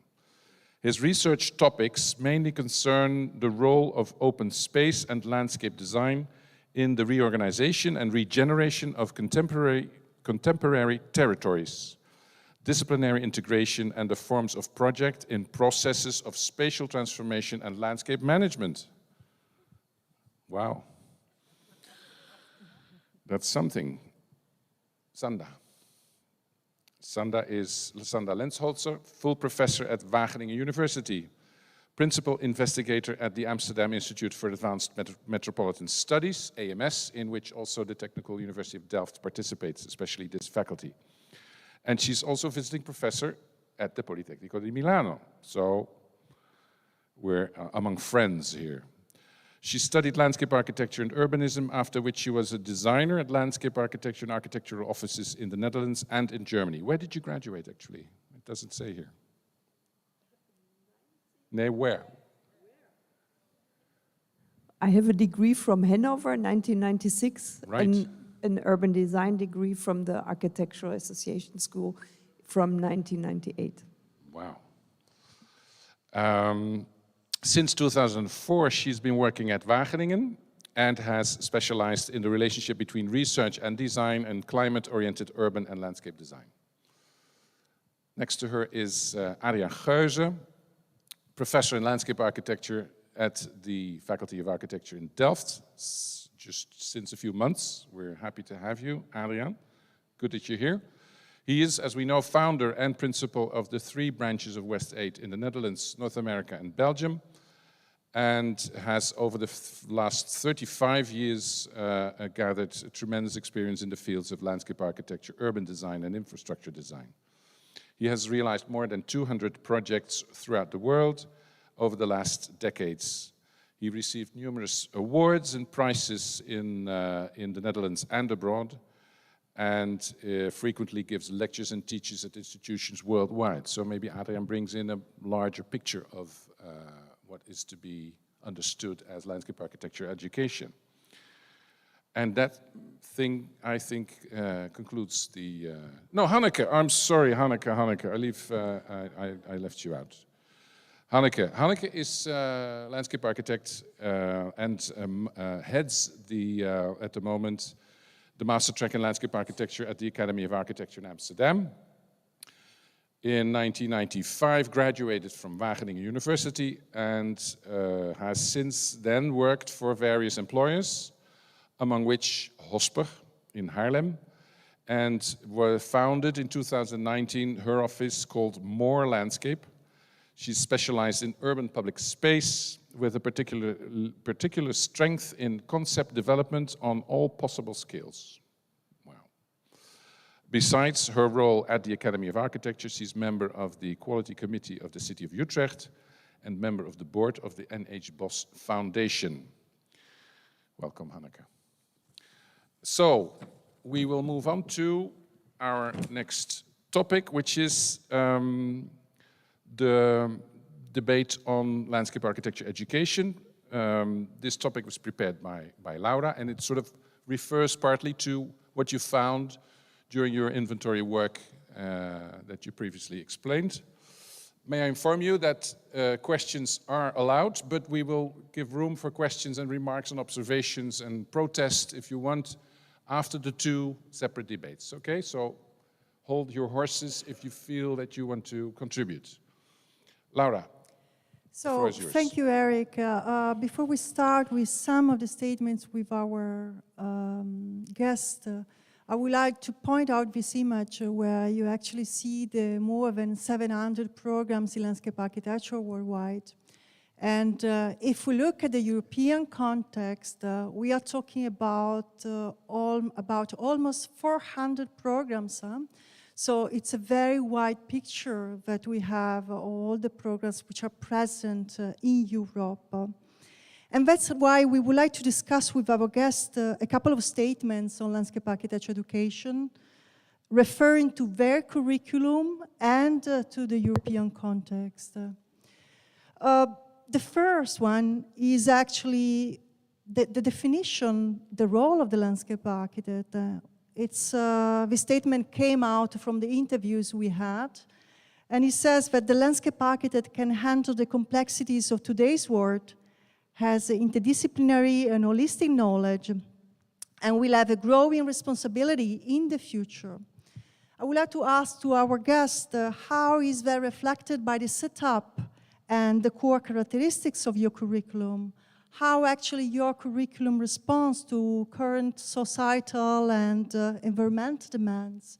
His research topics mainly concern the role of open space and landscape design in the reorganization and regeneration of contemporary territories, disciplinary integration, and the forms of project in processes of spatial transformation and landscape management. Wow. That's something. Sanda. Sanda is Sanda Lensholzer, full professor at Wageningen University, principal investigator at the Amsterdam Institute for Advanced Metropolitan Studies, AMS, in which also the Technical University of Delft participates, especially this faculty. And she's also visiting professor at the Politecnico di Milano. So we're among friends here. She studied landscape architecture and urbanism, after which she was a designer at landscape architecture and architectural offices in the Netherlands and in Germany. Where did you graduate, actually? It doesn't say here. Nee, where? I have a degree from Hanover, 1996, Right. an urban design degree from the Architectural Association School from 1998. Wow. Since 2004, she's been working at Wageningen and has specialized in the relationship between research and design and climate-oriented urban and landscape design. Next to her is Adriaan Geuze, professor in landscape architecture at the Faculty of Architecture in Delft, just since a few months. We're happy to have you, Adriaan. Good that you're here. He is, as we know, founder and principal of the 3 branches of West 8 in the Netherlands, North America, and Belgium, and has, over the last 35 years, gathered a tremendous experience in the fields of landscape architecture, urban design, and infrastructure design. He has realized more than 200 projects throughout the world over the last decades. He received numerous awards and prizes in the Netherlands and abroad, and frequently gives lectures and teaches at institutions worldwide. So maybe Adriaan brings in a larger picture of what is to be understood as landscape architecture education. And that thing, I think, concludes the... No, Hanneke, I'm sorry, Hanneke, I left you out. Hanneke is landscape architect and heads at the moment, the MSc-track in landscape architecture at the Academy of Architecture in Amsterdam. In 1995, graduated from Wageningen University and has since then worked for various employers, among which Hosper in Haarlem, and was founded in 2019 her office called More Landscape. She's specialized in urban public space with a particular strength in concept development on all possible scales. Wow. Besides her role at the Academy of Architecture, she's member of the Quality Committee of the City of Utrecht and member of the board of the N.H. Bos Foundation. Welcome, Hanneke. So, we will move on to our next topic, which is the debate on landscape architecture education. This topic was prepared by Laura, and it sort of refers partly to what you found during your inventory work that you previously explained. May I inform you that questions are allowed, but we will give room for questions and remarks and observations and protest if you want after the 2 separate debates, okay? So hold your horses if you feel that you want to contribute. Laura, the floor is yours. Thank you, Eric. Before we start with some of the statements with our guest, I would like to point out this image where you actually see the more than 700 programs in landscape architecture worldwide. And if we look at the European context, we are talking about almost 400 programs. So it's a very wide picture that we have all the programs which are present in Europe. And that's why we would like to discuss with our guest a couple of statements on landscape architecture education, referring to their curriculum and to the European context. The first one is actually the definition, the role of the landscape architect. The statement came out from the interviews we had, and it says that the landscape architect can handle the complexities of today's world, has interdisciplinary and holistic knowledge, and will have a growing responsibility in the future. I would like to ask to our guest, how is that reflected by the setup and the core characteristics of your curriculum? How actually your curriculum responds to current societal and environmental demands?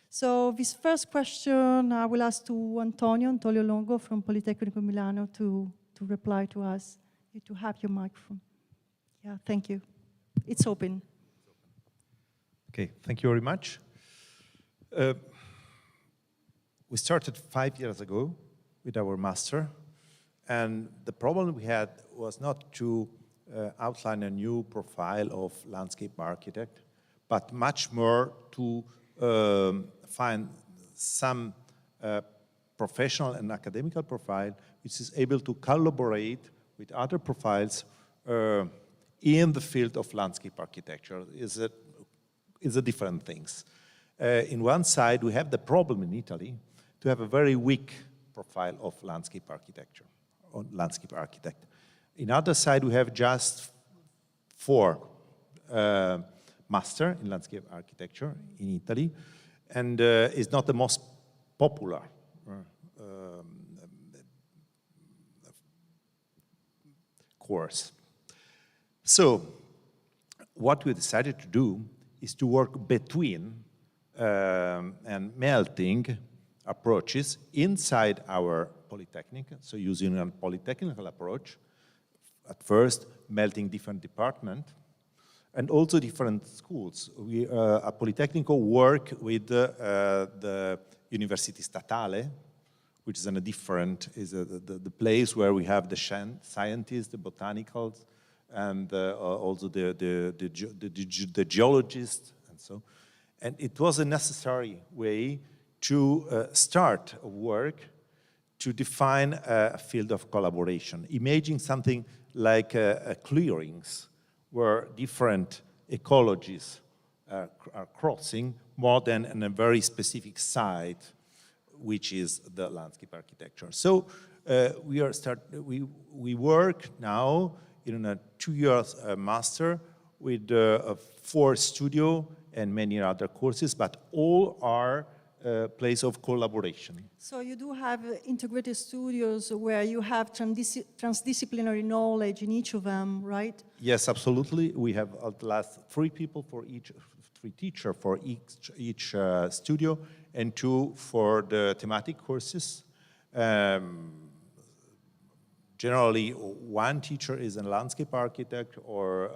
So this first question I will ask to Antonio Longo from Politecnico Milano to reply to us. You to have your microphone. Yeah, thank you. It's open. Okay, thank you very much. We started 5 years ago, with our master. And the problem we had was not to outline a new profile of landscape architect, but much more to find some professional and academical profile which is able to collaborate with other profiles in the field of landscape architecture. Is a different things. In one side, we have the problem in Italy to have a very weak profile of landscape architecture, or landscape architect. In other side, we have just 4 master in landscape architecture in Italy, and it's not the most popular course. So, what we decided to do is to work between and melting approaches inside our polytechnic, so using a polytechnical approach, at first melting different departments, and also different schools. We, a Politecnico, work with the University Statale, which is in a different, the place where we have the scientists, the botanicals, and also the geologists, and so. And it was a necessary way to start a work to define a field of collaboration, imagine something like clearings where different ecologies are crossing more than in a very specific site, which is the landscape architecture. So we work now in a 2-year master with 4 studio and many other courses, but all are place of collaboration. So you do have integrated studios where you have transdisciplinary knowledge in each of them, right? Yes, absolutely. We have at last 3 people for each, 3 teachers for each studio, and 2 for the thematic courses. Generally, 1 teacher is a landscape architect or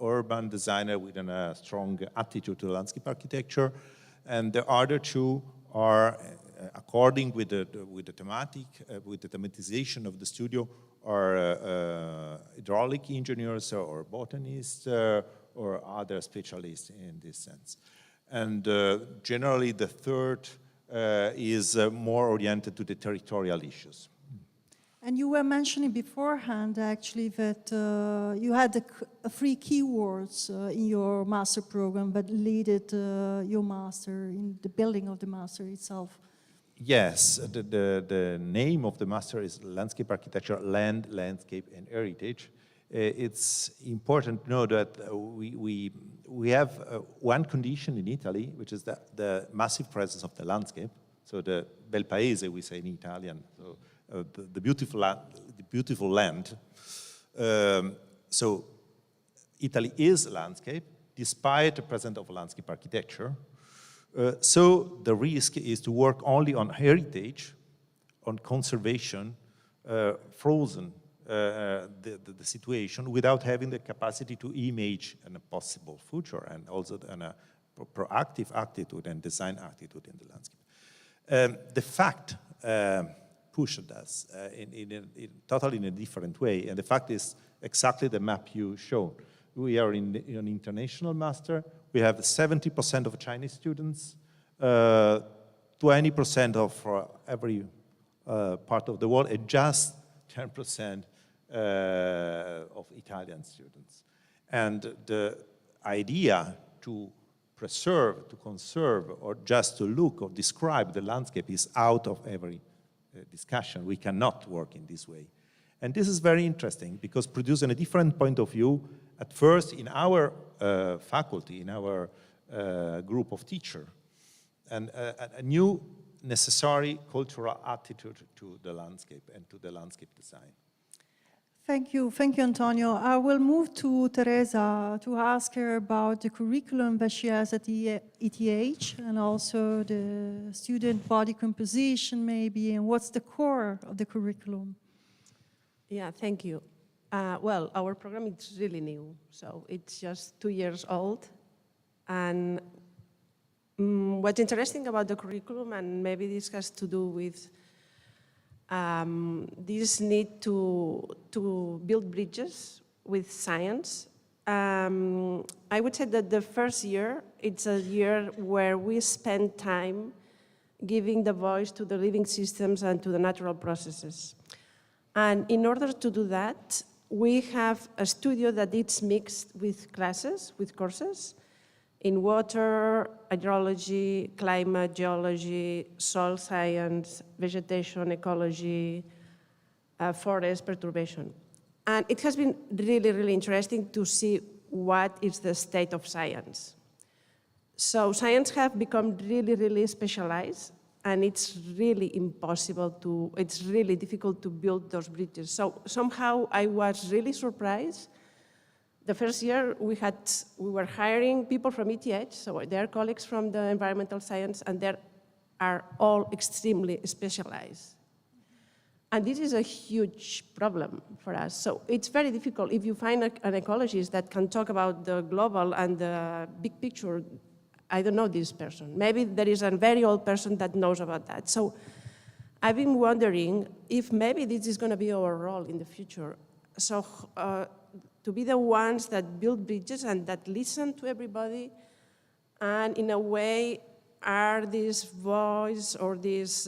urban designer with a strong attitude to landscape architecture, and the other 2 are, according with the thematic, with the thematization of the studio, are hydraulic engineers or botanists or other specialists in this sense. And generally, the 3rd is more oriented to the territorial issues. And you were mentioning beforehand, actually, that you had 3 keywords in your master program that led your master in the building of the master itself. Yes, the name of the master is Landscape Architecture, Land, Landscape, and Heritage. It's important to know that we have one condition in Italy, which is the massive presence of the landscape. So the bel paese, we say in Italian. So, the beautiful land. So Italy is landscape, despite the presence of landscape architecture. So the risk is to work only on heritage, on conservation, frozen the situation without having the capacity to image a possible future and also a proactive attitude and design attitude in the landscape. The fact pushed us totally in a different way, and the fact is exactly the map you showed. We are in an international master. We have 70% of Chinese students, 20% of every part of the world, and just 10% of Italian students. And the idea to preserve, to conserve, or just to look or describe the landscape is out of every discussion. We cannot work in this way. And this is very interesting because producing a different point of view, at first in our faculty, in our group of teachers, and a new necessary cultural attitude to the landscape and to the landscape design. Thank you, Antonio. I will move to Teresa to ask her about the curriculum that she has at the ETH and also the student body composition maybe, and what's the core of the curriculum? Yeah, thank you. Well, our program is really new, so it's just 2 years old. And what's interesting about the curriculum, and maybe this has to do with this need to build bridges with science. I would say that the first year, it's a year where we spend time giving the voice to the living systems and to the natural processes. And in order to do that, we have a studio that is mixed with classes, with courses, in water, hydrology, climate, geology, soil science, vegetation, ecology, forest perturbation. And it has been really, really interesting to see what is the state of science. So science has become really, really specialized, and it's really it's really difficult to build those bridges. So somehow I was really surprised. The first year we were hiring people from ETH, so they're colleagues from the environmental science, and they are all extremely specialized. And this is a huge problem for us. So it's very difficult if you find an ecologist that can talk about the global and the big picture. I don't know this person. Maybe there is a very old person that knows about that. So I've been wondering if maybe this is going to be our role in the future. So to be the ones that build bridges and that listen to everybody, and in a way are this voice or this,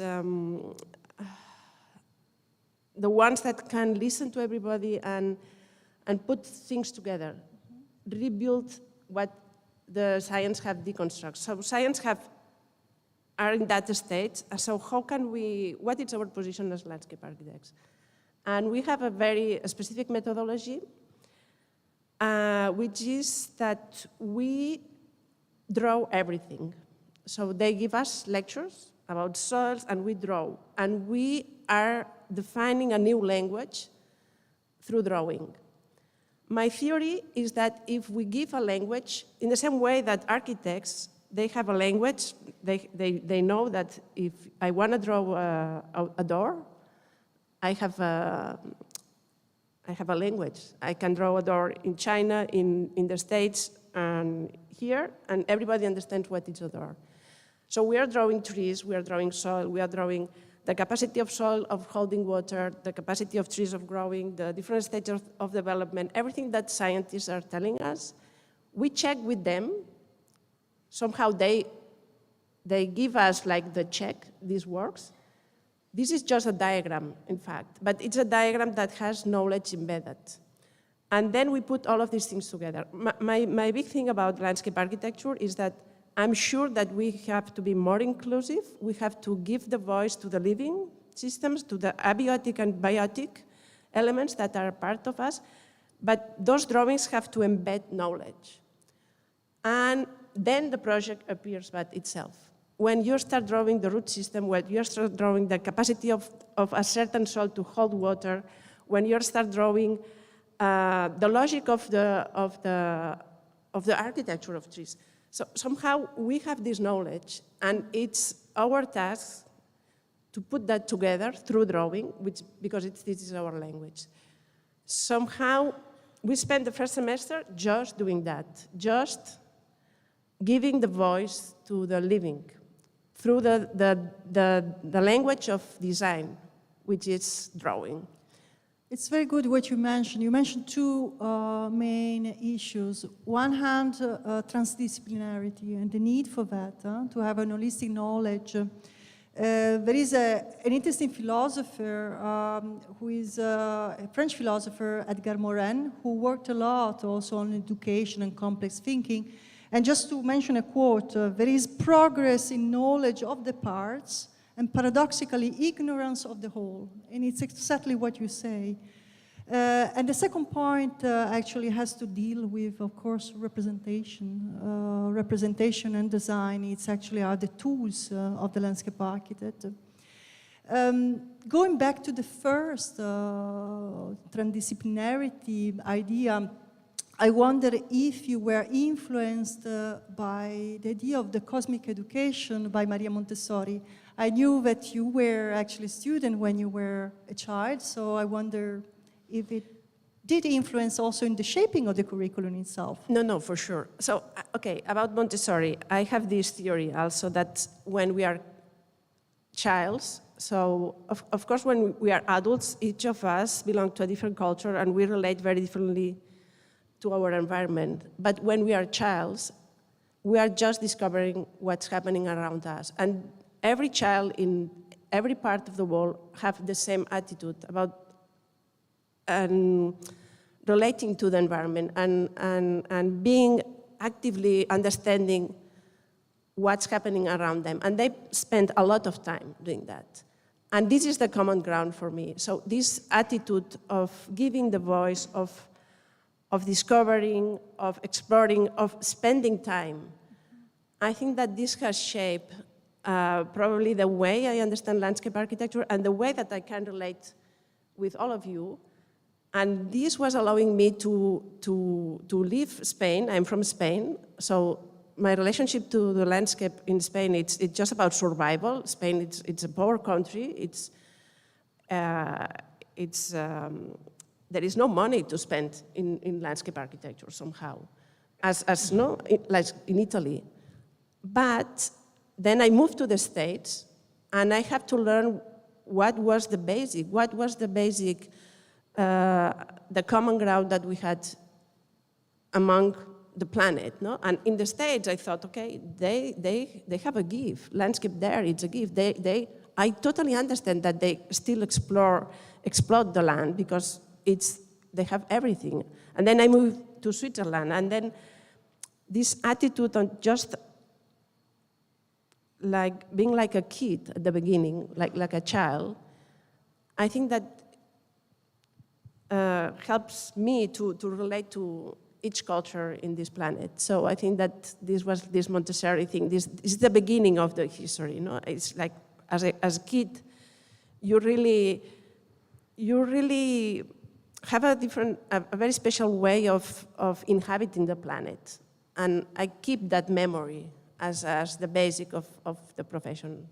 the ones that can listen to everybody and put things together, rebuild what the science have deconstructed. So science are in that state. So how can what is our position as landscape architects? And we have a very specific methodology, which is that we draw everything. So they give us lectures about soils, and we draw. And we are defining a new language through drawing. My theory is that if we give a language, in the same way that architects, they have a language, they know that if I want to draw a door, I have a language. I can draw a door in China, in the States, and here, and everybody understands what is a door. So we are drawing trees, we are drawing soil, we are drawing the capacity of soil of holding water, the capacity of trees of growing, the different stages of development, everything that scientists are telling us, we check with them. Somehow they give us like the check, this works. This is just a diagram, in fact, but it's a diagram that has knowledge embedded. And then we put all of these things together. My big thing about landscape architecture is that I'm sure that we have to be more inclusive. We have to give the voice to the living systems, to the abiotic and biotic elements that are part of us, but those drawings have to embed knowledge. And then the project appears by itself. When you start drawing the root system, when you start drawing the capacity of a certain soil to hold water, when you start drawing the logic of the architecture of trees, so somehow we have this knowledge, and it's our task to put that together through drawing, because this is our language. Somehow we spent the first semester just doing that, just giving the voice to the living through the language of design, which is drawing. It's very good what you mentioned. You mentioned two main issues. One hand, transdisciplinarity and the need for that, to have an holistic knowledge. There is an interesting philosopher who is a French philosopher, Edgar Morin, who worked a lot also on education and complex thinking. And just to mention a quote, there is progress in knowledge of the parts, and paradoxically, ignorance of the whole. And it's exactly what you say. And the second point actually has to deal with, of course, representation. Representation and design, it's actually are the tools of the landscape architect. Going back to the first transdisciplinarity idea, I wonder if you were influenced by the idea of the cosmic education by Maria Montessori. I knew that you were actually a student when you were a child, so I wonder if it did influence also in the shaping of the curriculum itself. No, for sure. So, okay, about Montessori, I have this theory also that when we are childs, so of course when we are adults, each of us belong to a different culture and we relate very differently to our environment. But when we are childs, we are just discovering what's happening around us. And every child in every part of the world have the same attitude about relating to the environment and being actively understanding what's happening around them. And they spend a lot of time doing that. And this is the common ground for me. So this attitude of giving the voice, of discovering, of exploring, of spending time, I think that this has shaped probably the way I understand landscape architecture and the way that I can relate with all of you. And this was allowing me to leave Spain. I'm from Spain, so my relationship to the landscape in Spain, it's just about survival. Spain, it's a poor country. There is no money to spend in landscape architecture somehow, like in Italy. But then I moved to the States, and I have to learn what was the basic, the common ground that we had among the planet, no? And in the States, I thought, okay, they have a gift. Landscape there, it's a gift. I totally understand that they still explode the land because they have everything. And then I moved to Switzerland, and then this attitude on just like being like a kid at the beginning, like a child, I think that helps me to relate to each culture in this planet. So I think that this Montessori thing, this is the beginning of the history. You know? It's like as a kid, you really have a very special way of inhabiting the planet. And I keep that memory as the basic of the profession.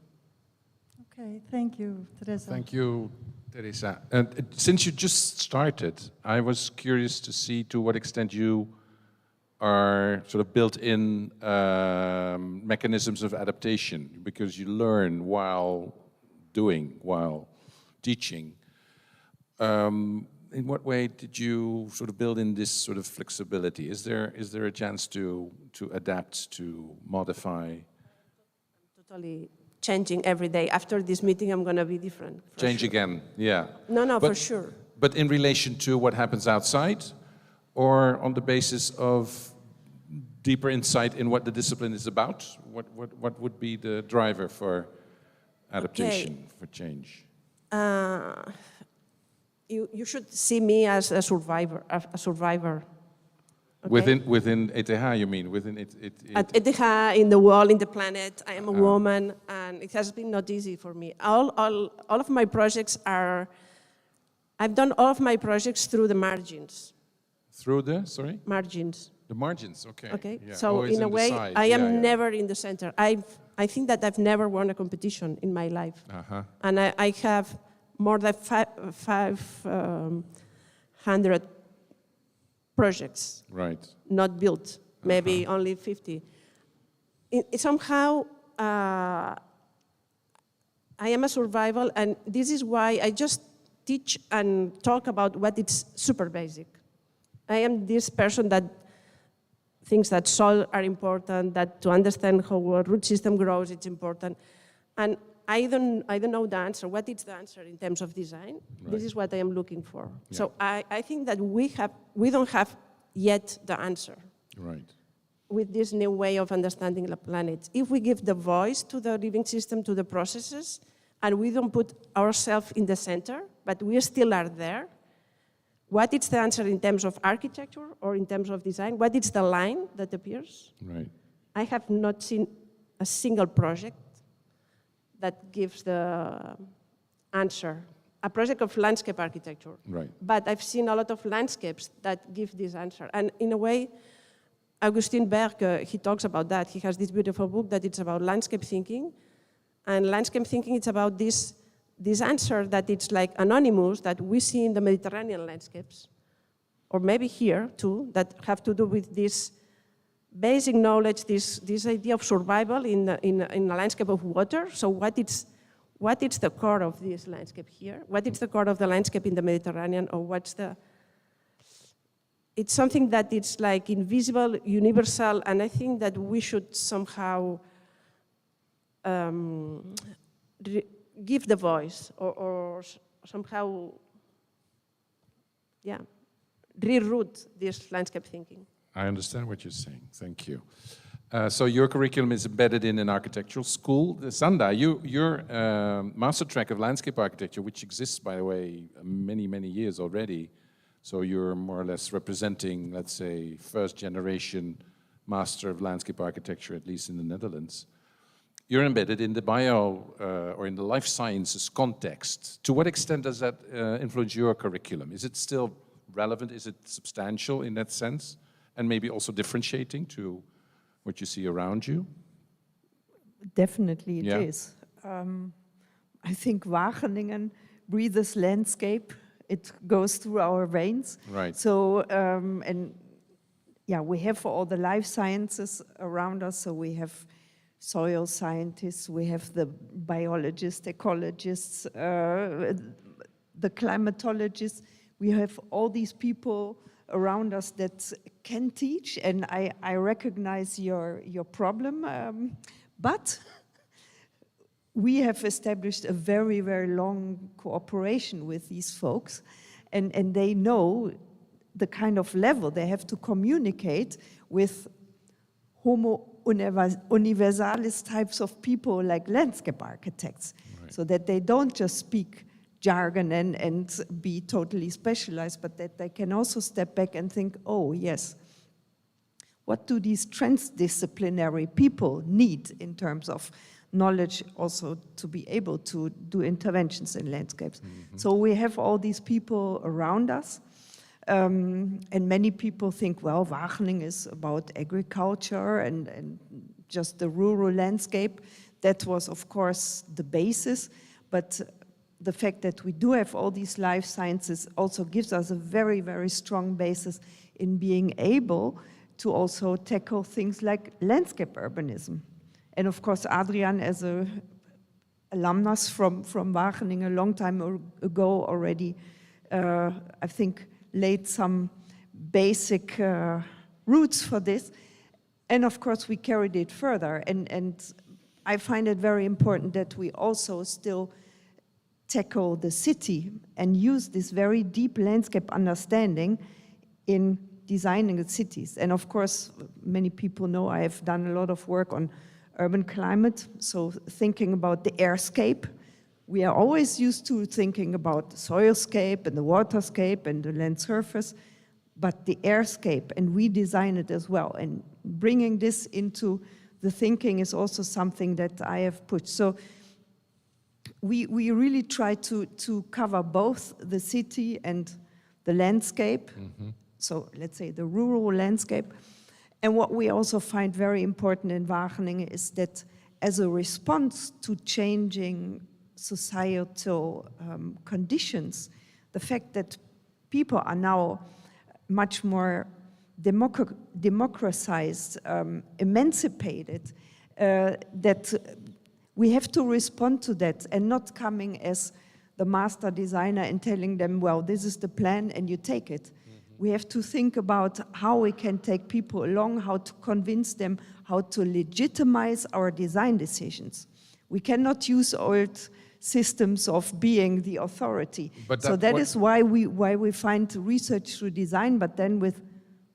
Okay, thank you, Teresa. Thank you, Teresa. And since you just started, I was curious to see to what extent you are sort of built-in mechanisms of adaptation, because you learn while doing, while teaching. In what way did you sort of build in this sort of flexibility? Is there a chance to adapt, to modify? Totally changing every day. After this meeting, I'm going to be different. Change sure. again, yeah. No, for sure. But in relation to what happens outside, or on the basis of deeper insight in what the discipline is about? What would be the driver for adaptation, for change? You should see me as a survivor. Okay? Within ETH, you mean? Within it? At ETH, in the world, in the planet, I am a woman, and it has been not easy for me. All of my projects I've done all of my projects through the margins. Through the, sorry? Margins. The margins, okay. Okay, Yeah. so Always in a way, side. I am never in the center. I think that I've never won a competition in my life. And I have more than 500 projects, right, not built, maybe only 50. Somehow, I am a survival, and this is why I just teach and talk about what is super basic. I am this person that thinks that soil are important, that to understand how a root system grows, it's important. And I don't know the answer. What is the answer in terms of design? Right. This is what I am looking for. Yeah. So I think that we don't have yet the answer. Right. With this new way of understanding the planet. If we give the voice to the living system, to the processes, and we don't put ourselves in the center, but we still are there, what is the answer in terms of architecture or in terms of design? What is the line that appears? Right. I have not seen a single project that gives the answer. A project of landscape architecture. Right. But I've seen a lot of landscapes that give this answer. And in a way, Augustin Berg, he talks about that. He has this beautiful book that it's about landscape thinking. And landscape thinking, it's about this answer that it's like anonymous that we see in the Mediterranean landscapes, or maybe here too, that have to do with this basic knowledge, this idea of survival in a landscape of water. So what is the core of this landscape here? What is the core of the landscape in the Mediterranean, or what's the it's something that it's like invisible, universal, and I think that we should somehow give the voice or somehow, yeah, reroute this landscape thinking. I understand what you're saying. Thank you. So your curriculum is embedded in an architectural school. Sanda, your master track of landscape architecture, which exists, by the way, many, many years already. So you're more or less representing, let's say, first generation master of landscape architecture, at least in the Netherlands. You're embedded in the or in the life sciences context. To what extent does that influence your curriculum? Is it still relevant? Is it substantial in that sense? And maybe also differentiating to what you see around you? Definitely it is. I think Wageningen breathes landscape. It goes through our veins. Right. So, and yeah, we have all the life sciences around us. So we have soil scientists, we have the biologists, ecologists, the climatologists. We have all these people around us that can teach, and I recognize your problem, but we have established a very, very long cooperation with these folks, and they know the kind of level they have to communicate with homo universalis types of people like landscape architects, right. So that they don't just speak jargon and be totally specialized, but that they can also step back and think, oh yes, what do these transdisciplinary people need in terms of knowledge also to be able to do interventions in landscapes? Mm-hmm. So we have all these people around us, and many people think, well, Wageningen is about agriculture and just the rural landscape. That was, of course, the basis, but the fact that we do have all these life sciences also gives us a very, very strong basis in being able to also tackle things like landscape urbanism. And of course, Adrian, as an alumnus from Wageningen a long time ago already, I think, laid some basic roots for this. And of course, we carried it further. And I find it very important that we also still tackle the city and use this very deep landscape understanding in designing the cities. And of course, many people know I have done a lot of work on urban climate, so thinking about the airscape. We are always used to thinking about the soilscape and the waterscape and the land surface, but the airscape, and we design it as well. And bringing this into the thinking is also something that I have put. So we really try to cover both the city and the landscape. Mm-hmm. So let's say the rural landscape. And what we also find very important in Wageningen is that as a response to changing societal conditions, the fact that people are now much more democratized, emancipated, that we have to respond to that and not coming as the master designer and telling them, well, this is the plan and you take it. We have to think about how we can take people along, how to convince them, how to legitimize our design decisions. We cannot use old systems of being the authority. So that is why we find research through design, but then with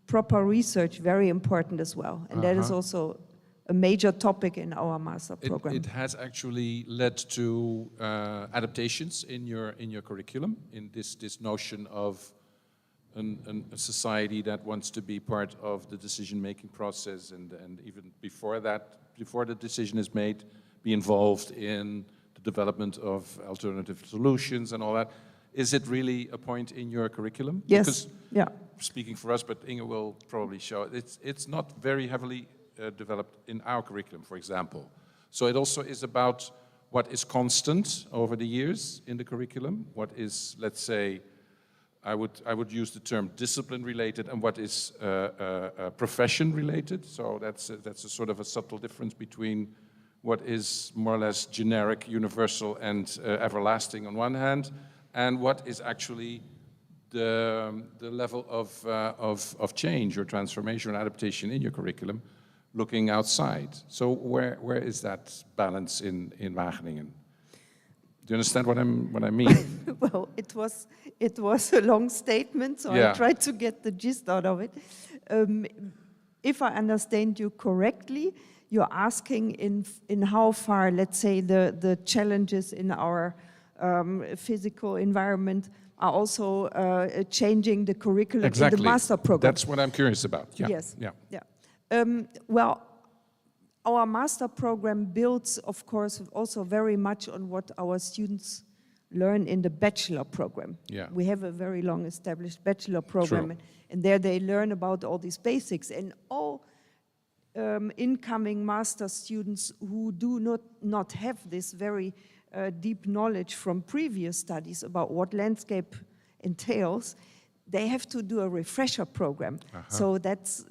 proper research, very important as well. And that is also a major topic in our master program. It has actually led to adaptations in your curriculum, in this notion of a society that wants to be part of the decision-making process, and even before that, before the decision is made, be involved in the development of alternative solutions and all that. Is it really a point in your curriculum? Yes. Because, yeah. Speaking for us, but Inge will probably show it's not very heavily developed in our curriculum, for example. So it also is about what is constant over the years in the curriculum, what is, let's say, I would use the term discipline related, and what is profession related. So that's a sort of a subtle difference between what is more or less generic, universal, and everlasting on one hand, and what is actually the level of change or transformation or adaptation in your curriculum, looking outside. So where is that balance in Wageningen? Do you understand what I mean? Well, it was a long statement, so Yeah. I tried to get the gist out of it. If I understand you correctly, you're asking in how far, let's say, the challenges in our physical environment are also changing the curriculum in the master program. That's what I'm curious about. Yeah. Yes. Yeah. Well, our master program builds, of course, also very much on what our students learn in the bachelor program. Yeah. We have a very long established bachelor program, True. and there they learn about all these basics. And all incoming master students who do not have this very deep knowledge from previous studies about what landscape entails, they have to do a refresher program. So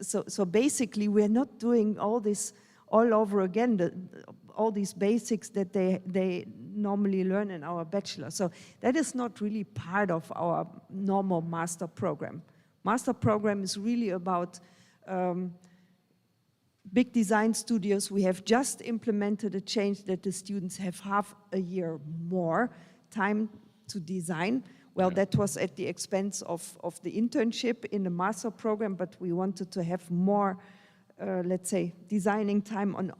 so basically we're not doing all this all over again, all these basics that they normally learn in our bachelor. So that is not really part of our normal master program. Master program is really about big design studios. We have just implemented a change that the students have half a year more time to design. Well, that was at the expense of the internship in the master program, but we wanted to have more, let's say, designing time on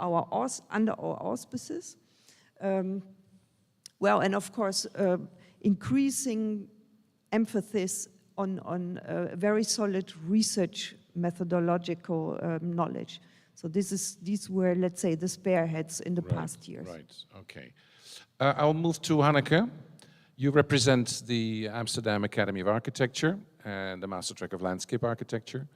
under our auspices. Well, and of course, increasing emphasis on very solid research methodological knowledge. So these were, let's say, the spearheads in the past years. Right, okay. I'll move to Hanneke. You represent the Amsterdam Academy of Architecture and the Master Track of Landscape Architecture,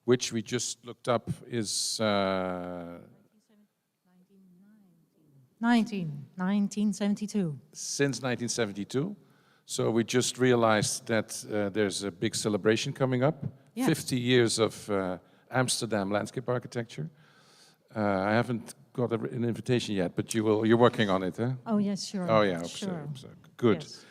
which we just looked up is... 1972. Since 1972. So we just realized that there's a big celebration coming up. Yeah. 50 years of Amsterdam landscape architecture. I haven't got an invitation yet, but you're working on it, huh? Oh, yes, sure. Oh, yeah, sure. so good. Yes.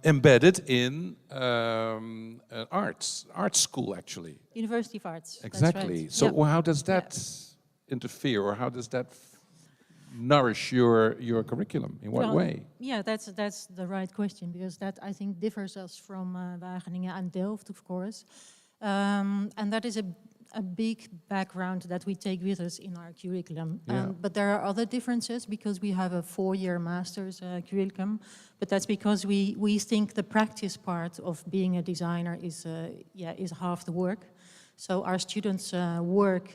Embedded in an art school, actually. University of Arts. Exactly. That's right. So Yeah. how does that interfere, or how does that nourish your curriculum? In what Well, way? Yeah, that's the right question, because that, I think, differs us from Wageningen and Delft, of course. And that is a big background that we take with us in our curriculum. Yeah. But there are other differences, because we have a 4-year master's curriculum, but that's because we think the practice part of being a designer is half the work. So our students work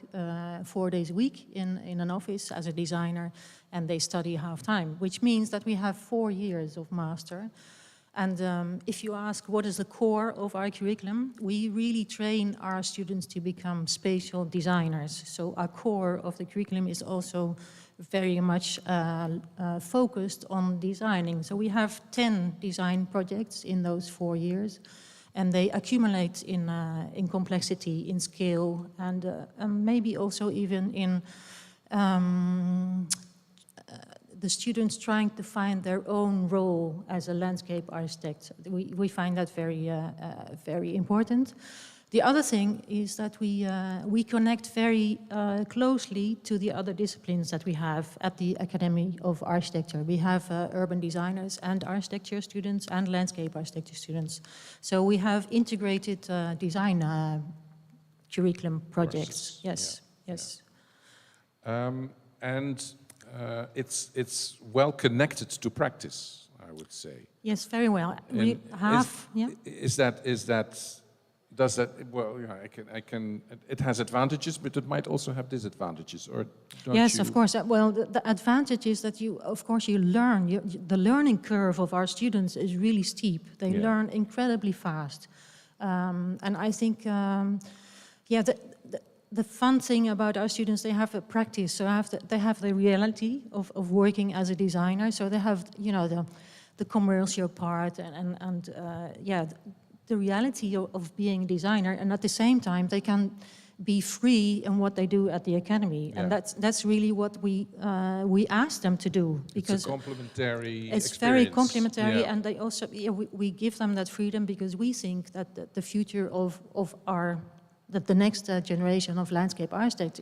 4 days a week in an office as a designer, and they study half-time, which means that we have 4 years of master. And if you ask what is the core of our curriculum, we really train our students to become spatial designers. So our core of the curriculum is also very much focused on designing. So we have 10 design projects in those 4 years, and they accumulate in complexity, in scale, and maybe also even in the students trying to find their own role as a landscape architect. We find that very important. The other thing is that we connect very closely to the other disciplines that we have at the Academy of Architecture. We have urban designers and architecture students and landscape architecture students. So we have integrated design curriculum projects. Yes, Yeah. yes. And it's well connected to practice, I would say. Yes, very well. We have, yeah. Does that, well, yeah, it has advantages, but it might also have disadvantages, or don't Yes, you? of course. Well, the advantage is that you learn. The learning curve of our students is really steep. They learn incredibly fast. And I think, the fun thing about our students, they have a practice. So they have the reality of working as a designer. So they have, the commercial part and the reality of being a designer. And at the same time, they can be free in what they do at the academy. Yeah. And that's really what we ask them to do. Because it's a complementary it's very experience. complementary, Yeah. and they also, we give them that freedom because we think that the future of the next generation of landscape architects,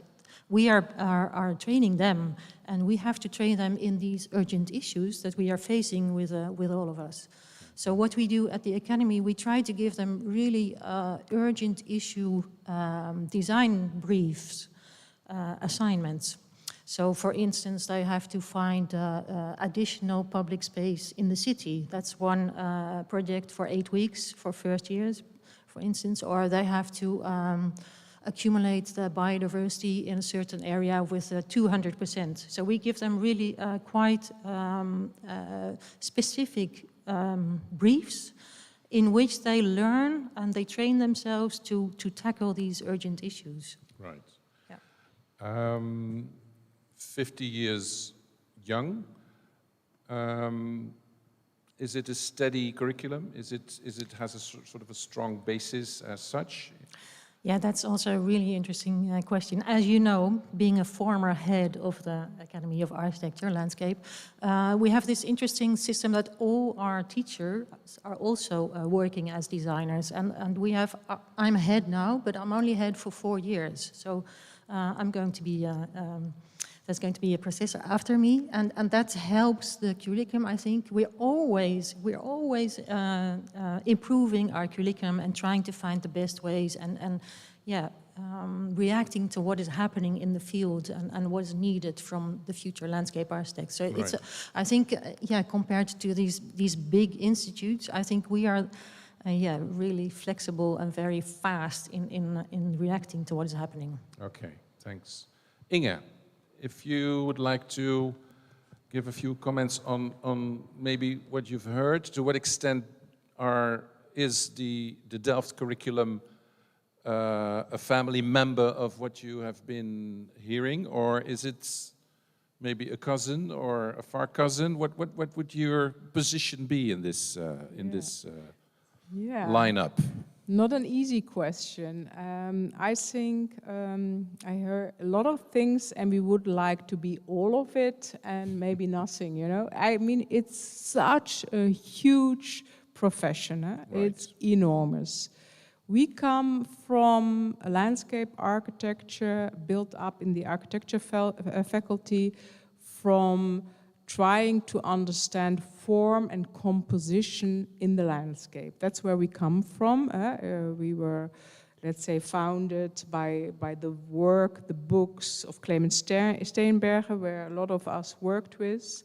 we are training them, and we have to train them in these urgent issues that we are facing with all of us. So what we do at the academy, we try to give them really urgent issue design briefs, assignments. So for instance, they have to find additional public space in the city. That's one project for 8 weeks for first years, for instance, or they have to accumulate the biodiversity in a certain area with 200%. So we give them really quite specific briefs in which they learn and they train themselves to tackle these urgent issues. Right. Yeah. 50 years young. Is it a steady curriculum? Is it has a sort of a strong basis as such? Yeah, that's also a really interesting question. As you know, being a former head of the Academy of Architecture, Landscape, we have this interesting system that all our teachers are also working as designers. And we have, I'm head now, but I'm only head for 4 years. So I'm going to be, there's going to be a professor after me. And that helps the curriculum, I think. We're always improving our curriculum and trying to find the best ways and reacting to what is happening in the field and what is needed from the future landscape architects. So it's, I think, compared to these big institutes, I think we are, really flexible and very fast in reacting to what is happening. Okay, thanks. Inge, if you would like to give a few comments on maybe what you've heard, to what extent is the Delft curriculum a family member of what you have been hearing, or is it maybe a cousin or a far cousin? What would your position be in this lineup? Not an easy question. I think I heard a lot of things, and we would like to be all of it and maybe nothing, you know. I mean, it's such a huge profession. Right. It's enormous. We come from a landscape architecture built up in the architecture faculty, from trying to understand form and composition in the landscape. That's where we come from. We were, let's say, founded by the work, the books of Clemens Steenbergen, where a lot of us worked with.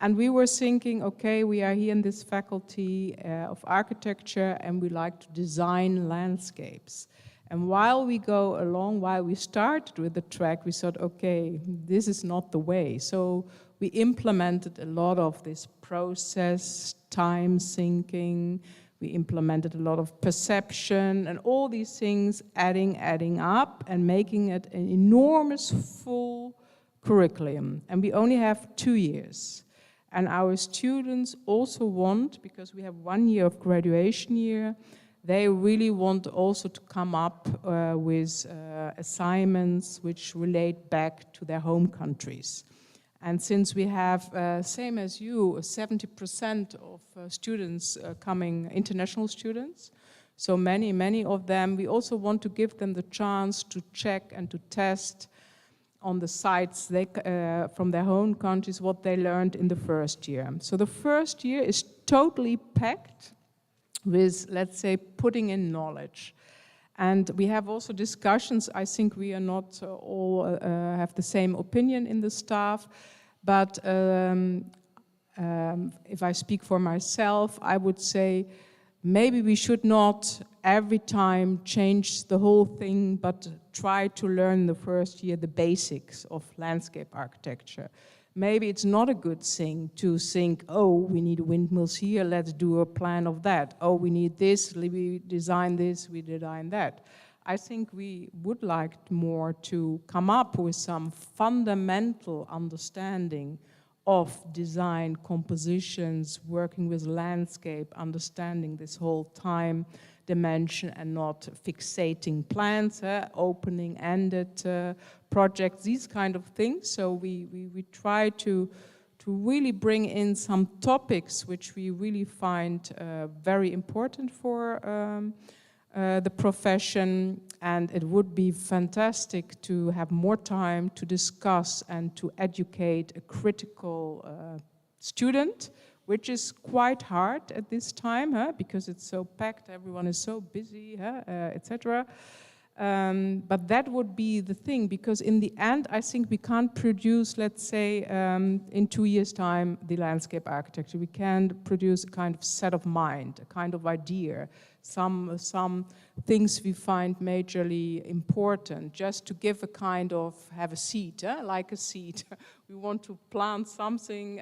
And we were thinking, okay, we are here in this faculty of architecture and we like to design landscapes. And while we go along, while we started with the track, we thought, okay, this is not the way. So we implemented a lot of this process, time thinking, we implemented a lot of perception and all these things adding up and making it an enormous full curriculum. And we only have 2 years. And our students also want, because we have 1 year of graduation year, they really want also to come up with assignments which relate back to their home countries. And since we have, same as you, 70% of students coming, international students, so many of them, we also want to give them the chance to check and to test on the sites from their own countries what they learned in the first year. So the first year is totally packed with, let's say, putting in knowledge. And we have also discussions. I think we are not all have the same opinion in the staff, but if I speak for myself, I would say maybe we should not every time change the whole thing, but try to learn the first year the basics of landscape architecture. Maybe it's not a good thing to think, oh, we need windmills here, let's do a plan of that. Oh, we need this, we design this, we design that. I think we would like more to come up with some fundamental understanding of design, compositions, working with landscape, understanding this whole time dimension and not fixating plans, opening-ended projects, these kind of things. So we try to really bring in some topics which we really find very important for the profession, and it would be fantastic to have more time to discuss and to educate a critical student, which is quite hard at this time, because it's so packed, everyone is so busy, etc. But that would be the thing, because in the end, I think we can't produce, let's say, in 2 years' time, the landscape architecture. We can produce a kind of set of mind, a kind of idea, some things we find majorly important, just to give a kind of, have a seed, like a seed. We want to plant something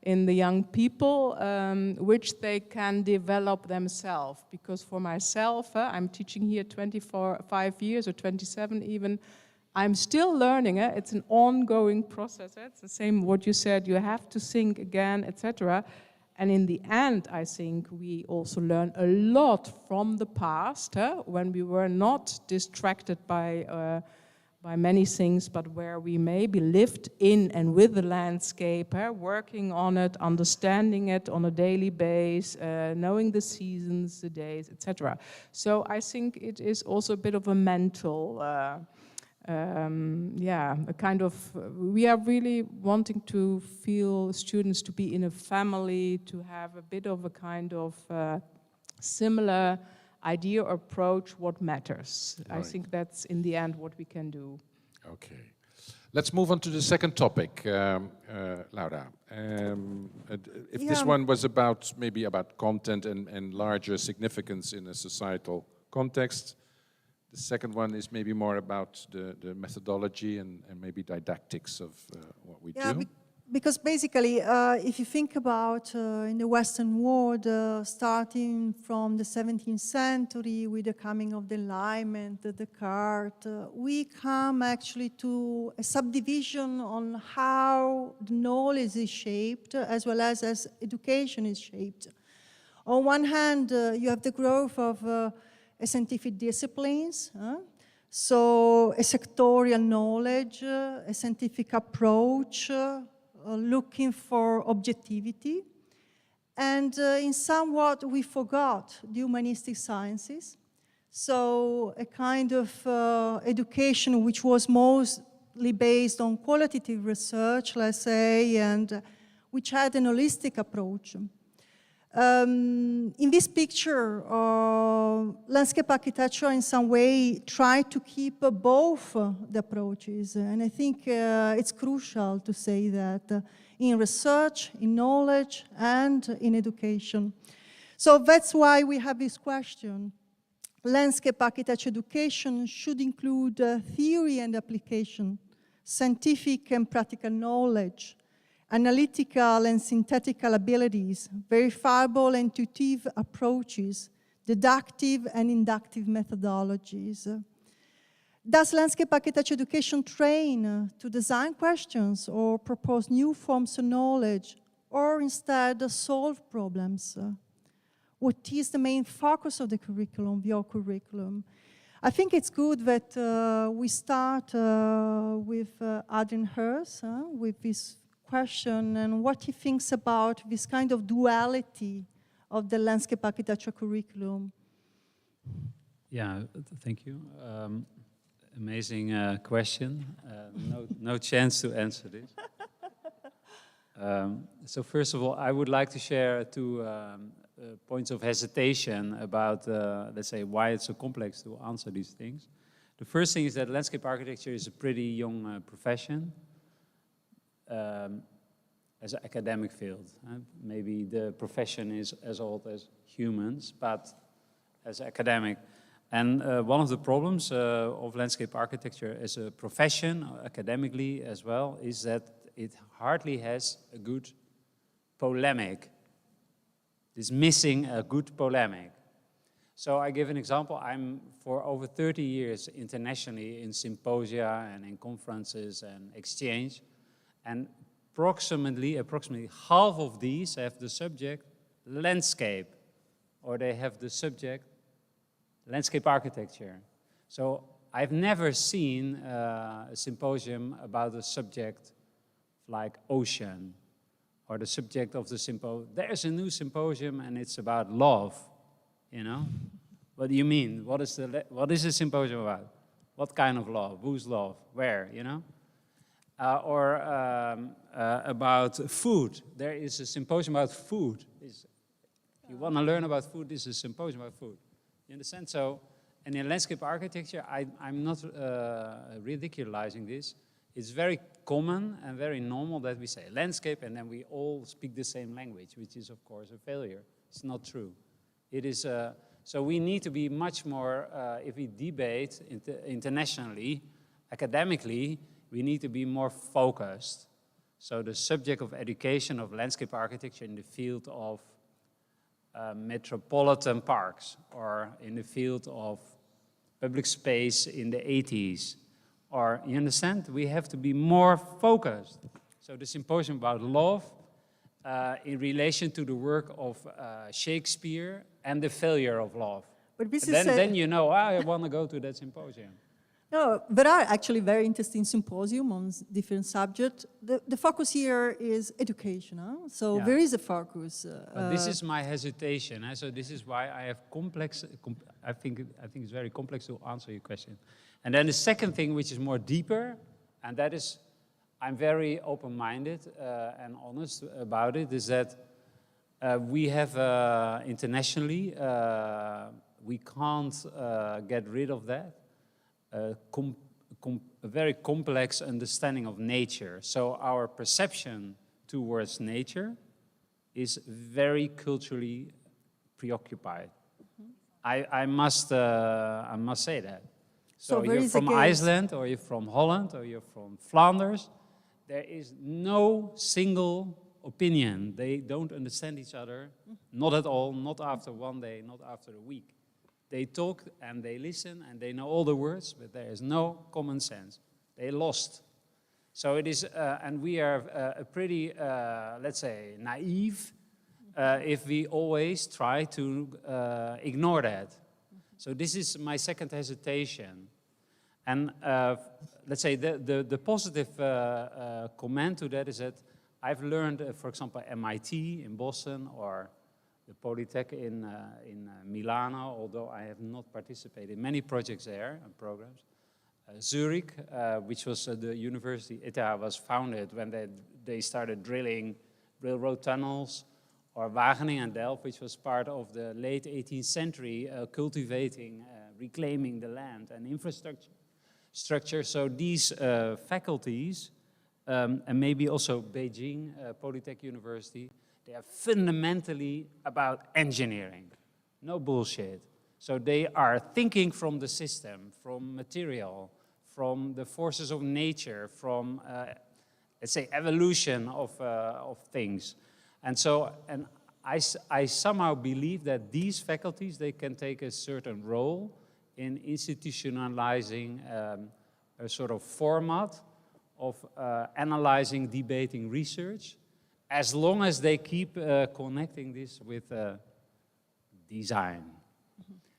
in the young people, which they can develop themselves. Because for myself, I'm teaching here 5 years or 27 even, I'm still learning. It's an ongoing process. It's the same what you said, you have to think again, etc. And in the end, I think we also learn a lot from the past, when we were not distracted by many things, but where we maybe lived in and with the landscape, working on it, understanding it on a daily basis, knowing the seasons, the days, etc. So I think it is also a bit of a mental, a kind of, we are really wanting to feel students to be in a family, to have a bit of a kind of similar idea or approach what matters. Right. I think that's in the end what we can do. Okay. Let's move on to the second topic, Laura. If this one was about, maybe about content and larger significance in a societal context, the second one is maybe more about the methodology and maybe didactics of what we do. Because basically, if you think about in the Western world, starting from the 17th century with the coming of the Enlightenment, Descartes, we come actually to a subdivision on how the knowledge is shaped as well as education is shaped. On one hand, you have the growth of scientific disciplines, so a sectorial knowledge, a scientific approach, looking for objectivity. And in somewhat we forgot the humanistic sciences. So a kind of education which was mostly based on qualitative research, let's say, and which had an holistic approach. In this picture, landscape architecture in some way tried to keep both the approaches. And I think it's crucial to say that in research, in knowledge, and in education. So that's why we have this question. Landscape architecture education should include theory and application, scientific and practical knowledge, analytical and synthetical abilities, verifiable and intuitive approaches, deductive and inductive methodologies. Does landscape architecture education train to design questions or propose new forms of knowledge, or instead solve problems? What is the main focus of the curriculum, your curriculum? I think it's good that we start with Adrian Hers, with this question and what he thinks about this kind of duality of the landscape architecture curriculum. Yeah, thank you. Amazing question. No chance to answer this. So first of all, I would like to share two points of hesitation about, let's say, why it's so complex to answer these things. The first thing is that landscape architecture is a pretty young profession. As an academic field. Maybe the profession is as old as humans, but as academic. And one of the problems of landscape architecture as a profession, academically as well, is that it hardly has a good polemic. It's missing a good polemic. So I give an example. I'm for over 30 years internationally in symposia and in conferences and exchange. And approximately half of these have the subject landscape, or they have the subject landscape architecture. So I've never seen a symposium about a subject like ocean, or the subject of the symposium. There's a new symposium and it's about love, you know? What do you mean? What is the symposium about? What kind of love? Whose love? Where, you know? Or about food. There is a symposium about food. If you want to learn about food, this is a symposium about food. You understand? So, and in landscape architecture, I'm not ridiculizing this. It's very common and very normal that we say landscape and then we all speak the same language, which is, of course, a failure. It's not true. It is, so we need to be much more, if we debate internationally, academically, we need to be more focused. So the subject of education of landscape architecture in the field of metropolitan parks, or in the field of public space in the 80s, or, you understand? We have to be more focused. So the symposium about love in relation to the work of Shakespeare and the failure of love. But this then you know, I want to go to that symposium. No, there are actually very interesting symposiums on different subjects. The focus here is education, huh? So Yeah. there is a focus. But this is my hesitation. So this is why I have I think it's very complex to answer your question. And then the second thing, which is more deeper, and that is, I'm very open-minded and honest about it, is that we have internationally, we can't get rid of that. A very complex understanding of nature. So our perception towards nature is very culturally preoccupied. I must say that. So you're from Iceland, or you're from Holland, or you're from Flanders, there is no single opinion. They don't understand each other, not at all, not after one day, not after a week. They talk and they listen and they know all the words, but there is no common sense. They lost. So it is, and we are a pretty, let's say, naive if we always try to ignore that. So this is my second hesitation. And let's say the positive comment to that is that I've learned, for example, MIT in Boston, or the Polytech in Milano, although I have not participated in many projects there and programs. Zurich, which was the university, ETH was founded when they started drilling railroad tunnels, or Wageningen and Delft, which was part of the late 18th century, cultivating, reclaiming the land and infrastructure. So these faculties, and maybe also Beijing Polytech University, they are fundamentally about engineering, no bullshit. So they are thinking from the system, from material, from the forces of nature, from, let's say, evolution of things. And so, and I somehow believe that these faculties, they can take a certain role in institutionalizing a sort of format of analyzing, debating research, as long as they keep connecting this with design.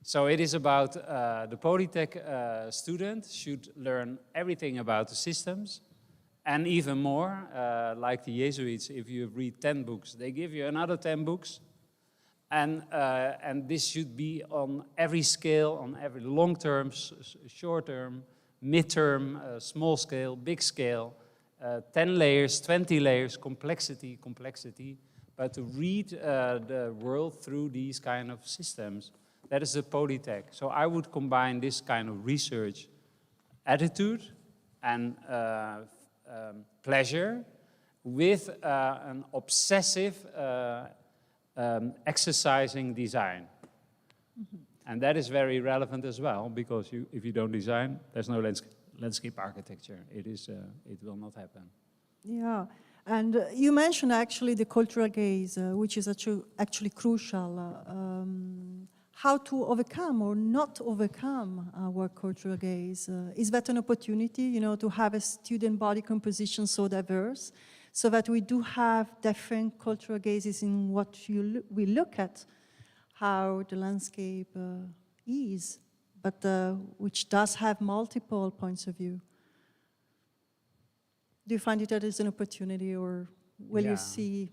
So it is about the Polytech student should learn everything about the systems, and even more, like the Jesuits, if you read 10 books, they give you another 10 books. And this should be on every scale, on every long-term, short-term, mid-term, small scale, big scale, 10 layers, 20 layers, complexity, but to read the world through these kind of systems. That is the Polytech. So I would combine this kind of research attitude and pleasure with an obsessive exercising design. And that is very relevant as well, because if you don't design, there's no landscape architecture. It will not happen. Yeah, and you mentioned actually the cultural gaze, which is actually crucial. How to overcome or not overcome our cultural gaze? Is that an opportunity, you know, to have a student body composition so diverse? so that we do have different cultural gazes in what we look at, how the landscape is, but which does have multiple points of view. Do you find it that is an opportunity, or will you see?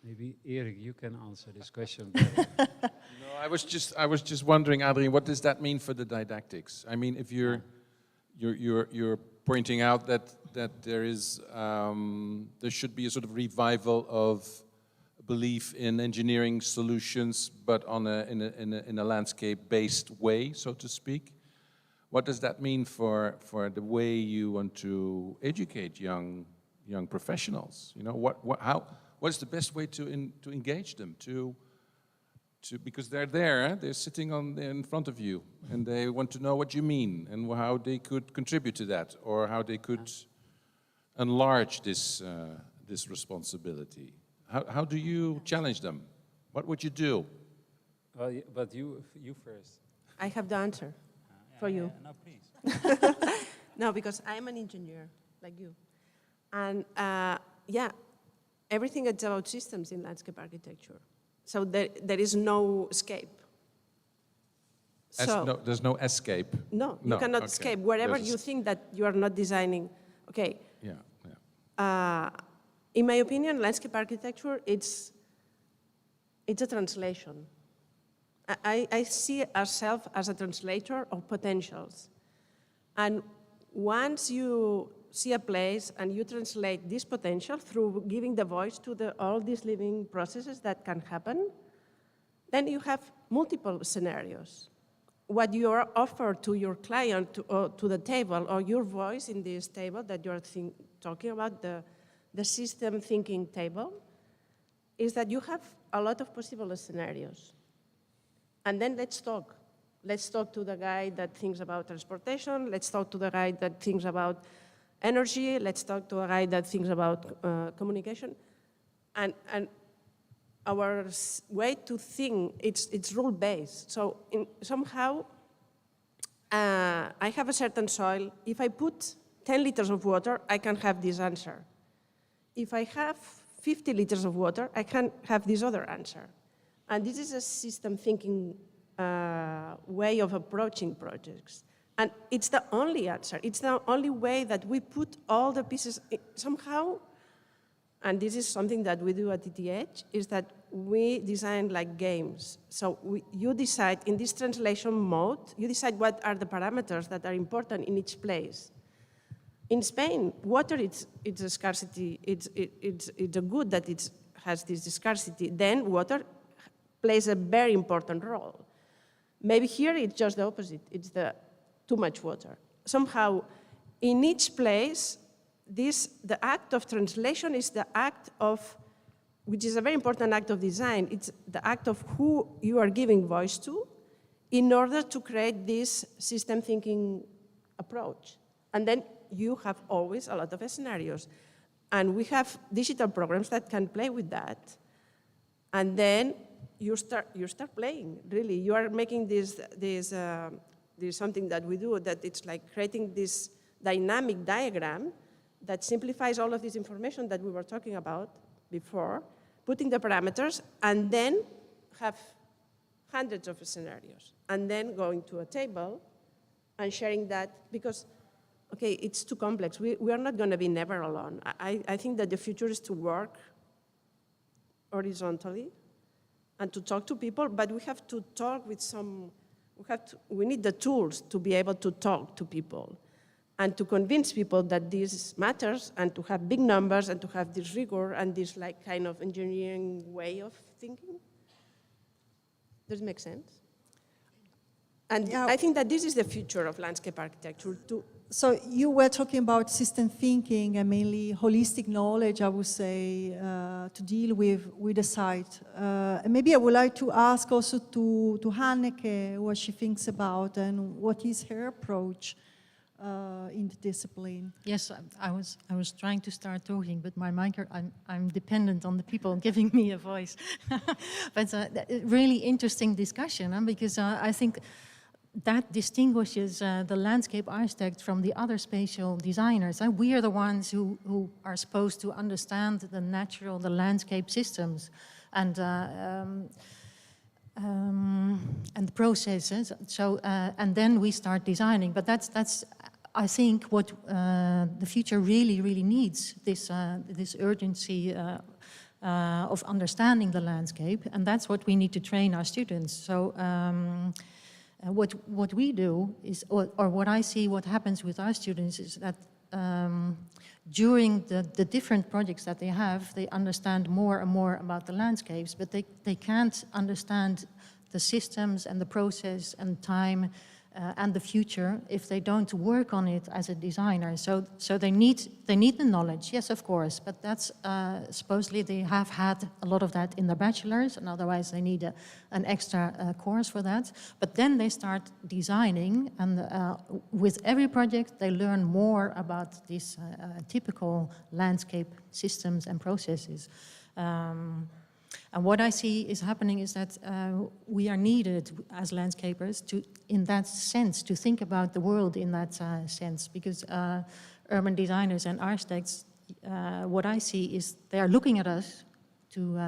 Maybe Erik, you can answer this question better. No, I was just wondering, Adrien, what does that mean for the didactics? I mean, if you're pointing out that there should be a sort of revival of belief in engineering solutions, but in a landscape-based way, so to speak. What does that mean for the way you want to educate young professionals? You know, what is the best way to engage them because they're there, they're sitting in front of you, and they want to know what you mean and how they could contribute to that, or how they could enlarge this responsibility. How do you challenge them? What would you do? Well, but you first. I have the answer for you. No, please. No, because I'm an engineer, like you. And yeah, everything is about systems in landscape architecture. So there is no escape. There's no escape. No, you cannot escape. Wherever you think that you are not designing, okay. Yeah. In my opinion, landscape architecture, it's a translation. I see ourselves as a translator of potentials. And once you see a place and you translate this potential through giving the voice to all these living processes that can happen, then you have multiple scenarios. What you are offered to your client to the table, or your voice in this table that you're talking about, the system thinking table, is that you have a lot of possible scenarios. And then let's talk. Let's talk to the guy that thinks about transportation. Let's talk to the guy that thinks about energy. Let's talk to a guy that thinks about communication. And our way to think, it's rule-based. So somehow, I have a certain soil. If I put 10 liters of water, I can have this answer. If I have 50 liters of water, I can have this other answer. And this is a system thinking way of approaching projects. And it's the only answer. It's the only way that we put all the pieces somehow, and this is something that we do at ETH, is that we design like games. So you decide in this translation mode, you decide what are the parameters that are important in each place. In Spain, water, it's a scarcity. It's a good that it has this scarcity. Then water plays a very important role. Maybe here it's just the opposite. It's the too much water. Somehow, in each place, the act of translation is the act of, which is a very important act of design. It's the act of who you are giving voice to in order to create this system thinking approach. And then you have always a lot of scenarios. And we have digital programs that can play with that. And then you start playing, really. You are making this something that we do, that it's like creating this dynamic diagram that simplifies all of this information that we were talking about before, putting the parameters, and then have hundreds of scenarios. And then going to a table and sharing that, because okay, it's too complex. We are not going to be never alone. I think that the future is to work horizontally and to talk to people, but we have to talk with we need the tools to be able to talk to people and to convince people that this matters, and to have big numbers and to have this rigor and this like kind of engineering way of thinking. Does it make sense? And yeah. I think that this is the future of landscape architecture too. So you were talking about system thinking and mainly holistic knowledge, I would say, to deal with the site. And maybe I would like to ask also to Hanneke what she thinks about and what is her approach in the discipline. Yes, I was trying to start talking, but my I'm dependent on the people giving me a voice. But really interesting discussion, because I think that distinguishes the landscape architect from the other spatial designers. And we are the ones who are supposed to understand the natural, the landscape systems and the processes. So, and then we start designing. But that's I think, what the future really needs, this urgency of understanding the landscape, and that's what we need to train our students. So what we do is, or what I see what happens with our students is that during the different projects that they have, they understand more and more about the landscapes, but they can't understand the systems and the process and time and the future if they don't work on it as a designer. So they need the knowledge, yes, of course, but that's supposedly they have had a lot of that in their bachelor's, and otherwise they need an extra course for that. But then they start designing, and with every project they learn more about these typical landscape systems and processes. And what I see is happening is that we are needed as landscapers to, in that sense, to think about the world in that sense, because urban designers and architects, what I see is they are looking at us to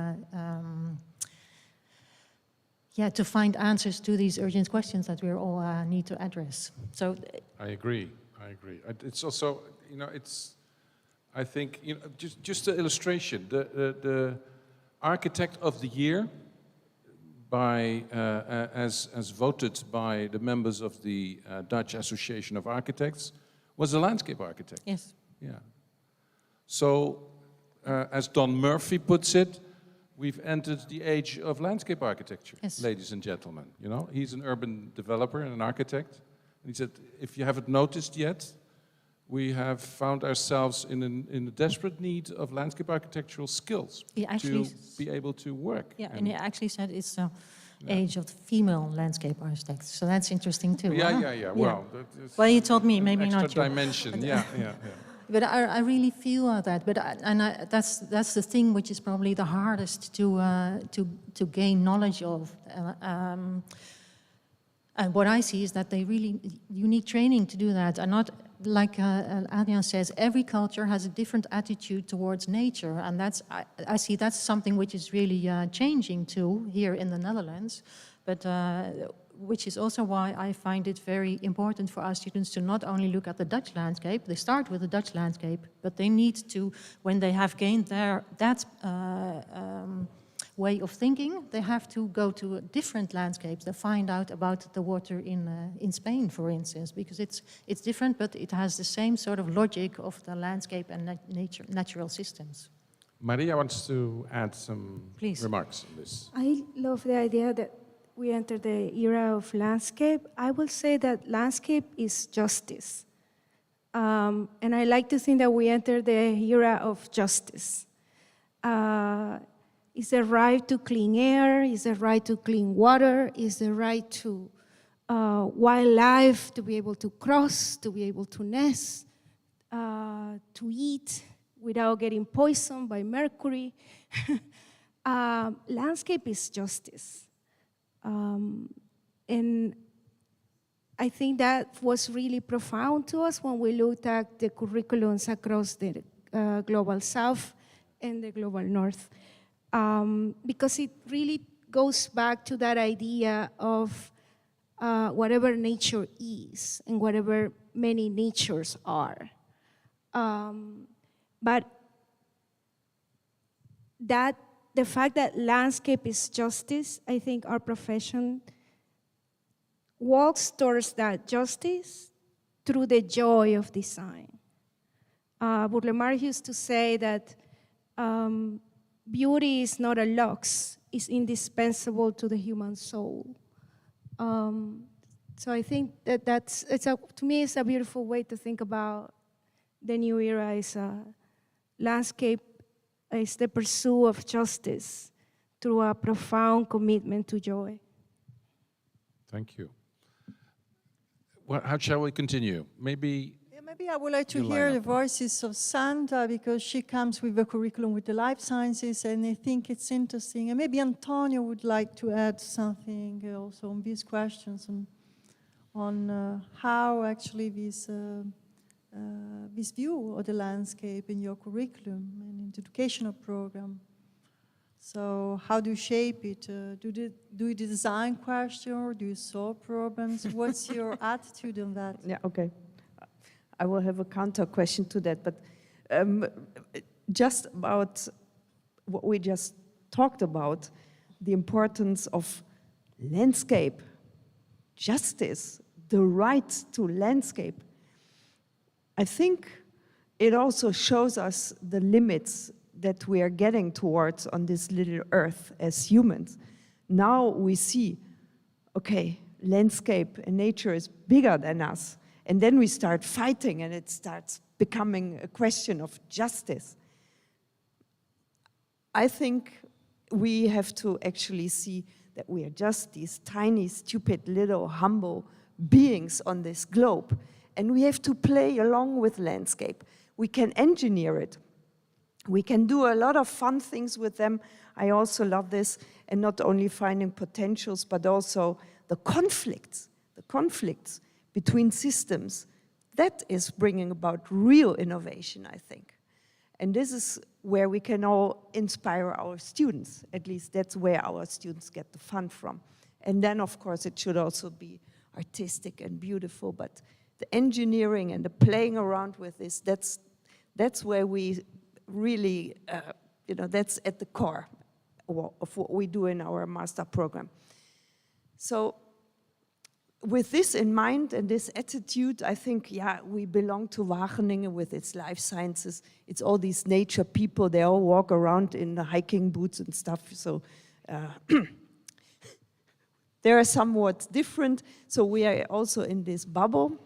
find answers to these urgent questions that we all need to address. So I agree. It's also, I think, just an illustration. The Architect of the Year, by as voted by the members of the Dutch Association of Architects, was a landscape architect. Yes. Yeah. So, as Don Murphy puts it, we've entered the age of landscape architecture, yes, ladies and gentlemen. He's an urban developer and an architect. And he said, if you haven't noticed yet, we have found ourselves in a desperate need of landscape architectural skills to be able to work. Yeah, and he actually said it's the age of female landscape architects. So that's interesting too. Yeah. Well, you told me, maybe not you. Extra dimension, yeah. But I really feel that. But that's the thing which is probably the hardest to gain knowledge of. And what I see is that you need training to do that, and not. Like Adrian says, every culture has a different attitude towards nature, and I see that's something which is really changing too here in the Netherlands, but which is also why I find it very important for our students to not only look at the Dutch landscape. They start with the Dutch landscape, but they need to, when they have gained that way of thinking, they have to go to different landscapes. They find out about the water in Spain, for instance, because it's different, but it has the same sort of logic of the landscape and natural systems. Maria wants to add some remarks on this. I love the idea that we enter the era of landscape. I will say that landscape is justice. And I like to think that we enter the era of justice. It's the right to clean air, it's the right to clean water, it's the right to wildlife to be able to cross, to be able to nest, to eat without getting poisoned by mercury. Landscape is justice. And I think that was really profound to us when we looked at the curriculums across the Global South and the Global North. Because it really goes back to that idea of whatever nature is and whatever many natures are. But the fact that landscape is justice, I think our profession walks towards that justice through the joy of design. Burle used to say that beauty is not a lux, it's indispensable to the human soul. So I think that to me, it's a beautiful way to think about the new era. Is a landscape, is the pursuit of justice through a profound commitment to joy. Thank you. Well, how shall we continue? Maybe I would like to hear the voices of Sandra, because she comes with a curriculum with the life sciences, and I think it's interesting. And maybe Antonio would like to add something also on these questions. And on how actually this view of the landscape in your curriculum and in the educational program. So how do you shape it? Do you design questions or do you solve problems? What's your attitude on that? Yeah, okay. I will have a counter question to that, but just about what we just talked about, the importance of landscape, justice, the right to landscape. I think it also shows us the limits that we are getting towards on this little earth as humans. Now we see, okay, landscape and nature is bigger than us. And then we start fighting and it starts becoming a question of justice. I think we have to actually see that we are just these tiny, stupid, little, humble beings on this globe. And we have to play along with landscape. We can engineer it. We can do a lot of fun things with them. I also love this, and not only finding potentials, but also the conflicts between systems. That is bringing about real innovation, I think. And this is where we can all inspire our students. At least that's where our students get the fun from. And then, of course, it should also be artistic and beautiful, but the engineering and the playing around with this, that's where we really, that's at the core of what we do in our master program. So with this in mind and this attitude, I think, yeah, we belong to Wageningen with its life sciences. It's all these nature people, they all walk around in the hiking boots and stuff, so they are somewhat different, so we are also in this bubble.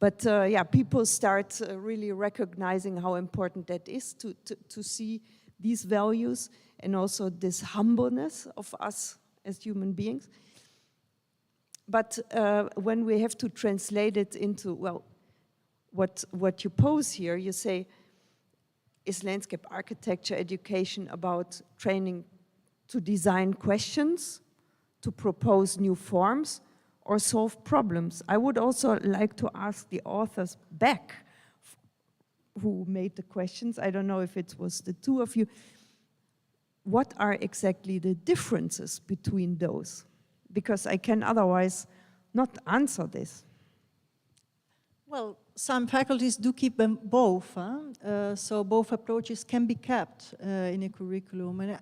But yeah, people start really recognizing how important that is to see these values and also this humbleness of us as human beings. But when we have to translate it into, well, what you pose here, you say, is landscape architecture education about training to design questions, to propose new forms, or solve problems? I would also like to ask the authors back who made the questions. I don't know if it was the two of you. What are exactly the differences between those? Because I can otherwise not answer this. Well, some faculties do keep them both, so both approaches can be kept in a curriculum. And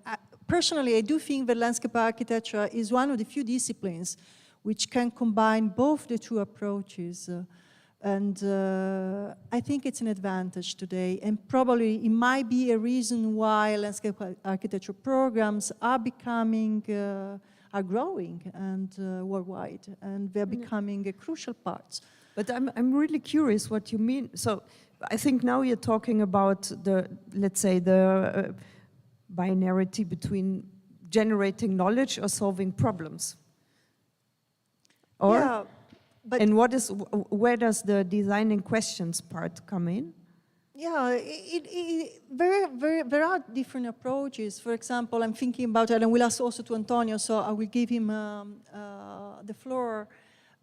personally, I do think that landscape architecture is one of the few disciplines which can combine both the two approaches. And I think it's an advantage today, and probably it might be a reason why landscape architecture programs are becoming, are growing and worldwide, and they're becoming a crucial part. But I'm really curious what you mean. So I think now you're talking about the, let's say, the binarity between generating knowledge or solving problems. Or? Yeah, but and where does the designing questions part come in? Yeah, there are different approaches. For example, I'm thinking about, and I will ask also to Antonio, so I will give him the floor.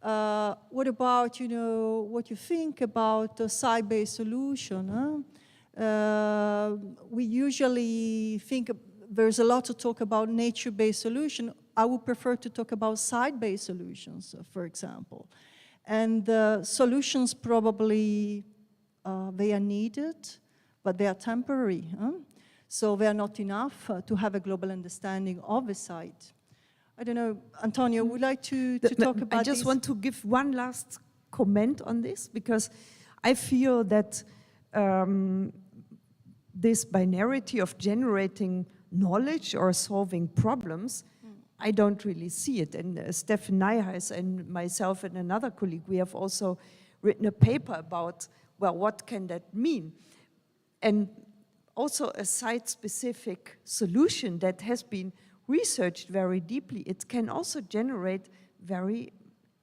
What about, what you think about a site-based solution? We usually think there's a lot to talk about nature-based solution. I would prefer to talk about site-based solutions, for example. And solutions probably, they are needed, but they are temporary. So they are not enough to have a global understanding of the site. I don't know, Antonio, would you like to talk about this? I just want to give one last comment on this, because I feel that this binarity of generating knowledge or solving problems, I don't really see it. And Stefan Nijhuis and myself and another colleague, we have also written a paper about, well, what can that mean? And also a site-specific solution that has been researched very deeply, it can also generate very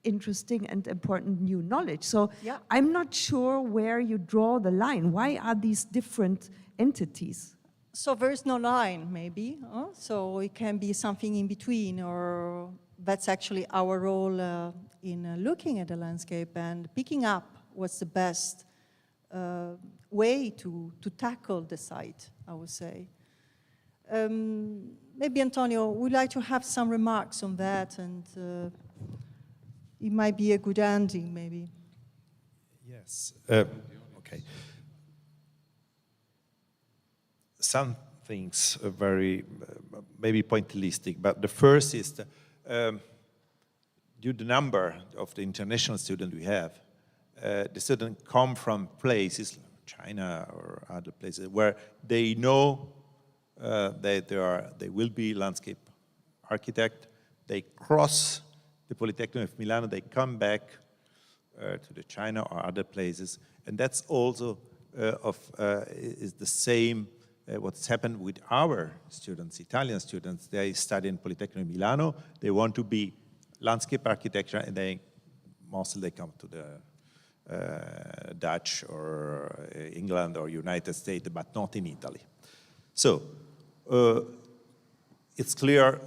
interesting and important new knowledge. So yeah. I'm not sure where you draw the line. Why are these different entities? So there's no line, maybe. So it can be something in between, or that's actually our role in looking at the landscape and picking up what's the best way to tackle the site, I would say. Maybe Antonio, would like to have some remarks on that, and it might be a good ending, maybe. Yes. Okay. Some things are very, maybe pointillistic, but the first is due to the number of the international students we have, the students come from places, China or other places, where they know they will be landscape architect. They cross the Polytechnic of Milano, they come back to the China or other places, and that's also is the same what's happened with our students, Italian students. They study in Polytechnic of Milano, they want to be landscape architecture, and mostly they come to the Dutch or England or United States, but not in Italy. So it's clear,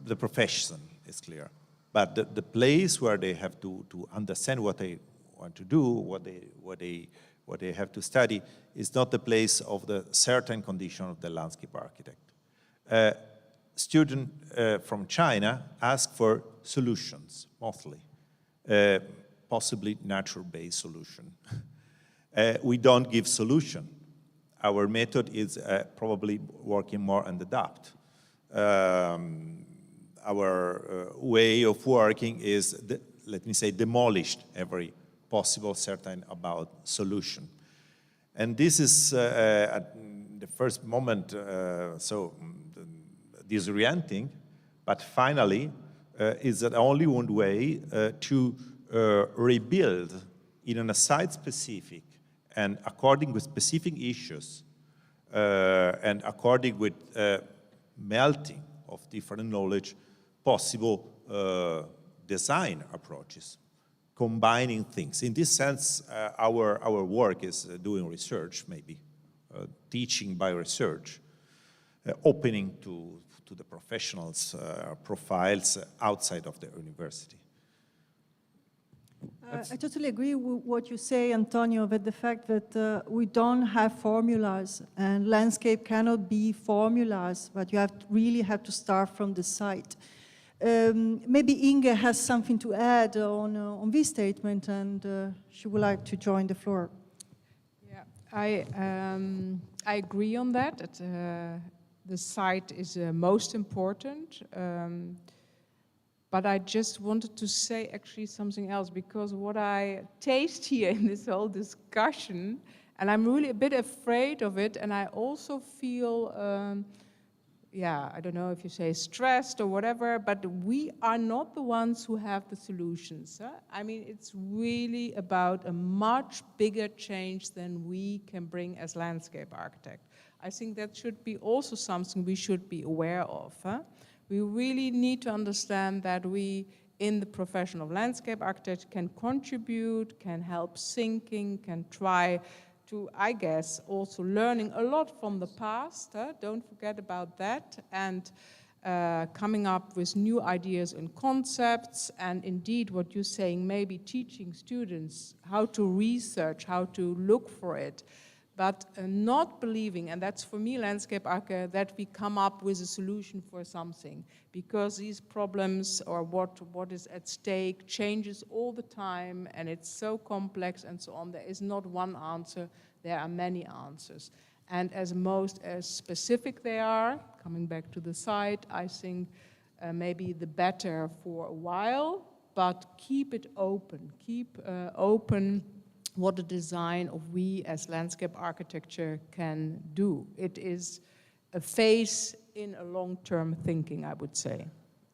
the profession is clear, but the place where they have to understand what they want to do, what they have to study, is not the place of the certain condition of the landscape architect. Students from China ask for solutions, mostly, possibly natural-based solution. We don't give solution. Our method is probably working more on the depth. Our way of working is, let me say, demolished every possible certain about solution. And this is, at the first moment, disorienting, but finally is the only one way to rebuild in a site-specific and according with specific issues and according with melting of different knowledge, possible design approaches, combining things. In this sense, our work is doing research, maybe, teaching by research, opening to the professionals' profiles outside of the university. I totally agree with what you say, Antonio, with the fact that we don't have formulas, and landscape cannot be formulas, but you really have to start from the site. Maybe Inge has something to add on this statement, and she would like to join the floor. Yeah, I agree on that. The site is most important. But I just wanted to say actually something else, because what I taste here in this whole discussion, and I'm really a bit afraid of it, and I also feel, I don't know if you say stressed or whatever, but we are not the ones who have the solutions. Huh? I mean, it's really about a much bigger change than we can bring as landscape architect. I think that should be also something we should be aware of. Huh? We really need to understand that we, in the profession of landscape architecture, can contribute, can help thinking, can try to, I guess, also learning a lot from the past. Don't forget about that. And coming up with new ideas and concepts. And indeed, what you're saying, maybe teaching students how to research, how to look for it. But not believing, and that's for me landscape architecture, that we come up with a solution for something, because these problems or what is at stake changes all the time, and it's so complex and so on. There is not one answer, there are many answers. And as specific they are, coming back to the site, I think maybe the better for a while, but keep it open, keep open what the design of we as landscape architecture can do. It is a phase in a long-term thinking, I would say.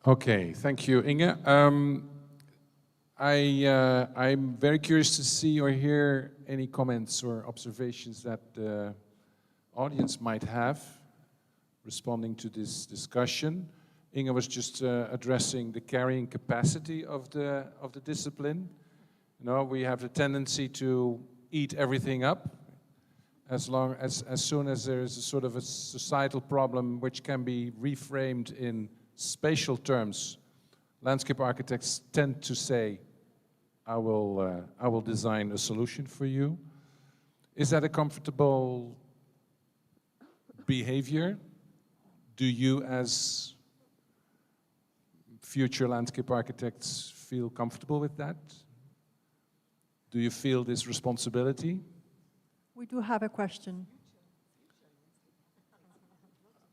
Okay, thank you, Inge. I'm very curious to see or hear any comments or observations that the audience might have responding to this discussion. Inge was just addressing the carrying capacity of the discipline. You know, we have the tendency to eat everything up as soon as there is a sort of a societal problem which can be reframed in spatial terms. landscape architects tend to say, I will design a solution for you. Is that a comfortable behavior? Do you, as future landscape architects, feel comfortable with that? Do you feel this responsibility? We do have a question.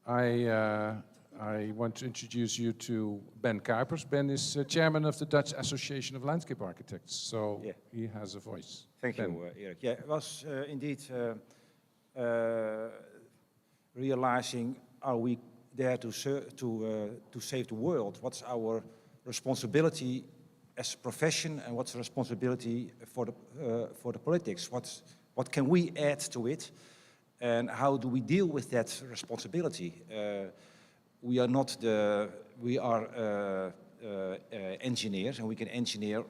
I want to introduce you to Ben Kuipers. Ben is chairman of the Dutch Association of Landscape Architects, so yeah. he has a voice. Thank Ben. you, Erik. Yeah, it was indeed realizing, are we there to save the world? What's our responsibility as a profession, and what's the responsibility for the politics? What can we add to it, and how do we deal with that responsibility? We are engineers, and we can engineer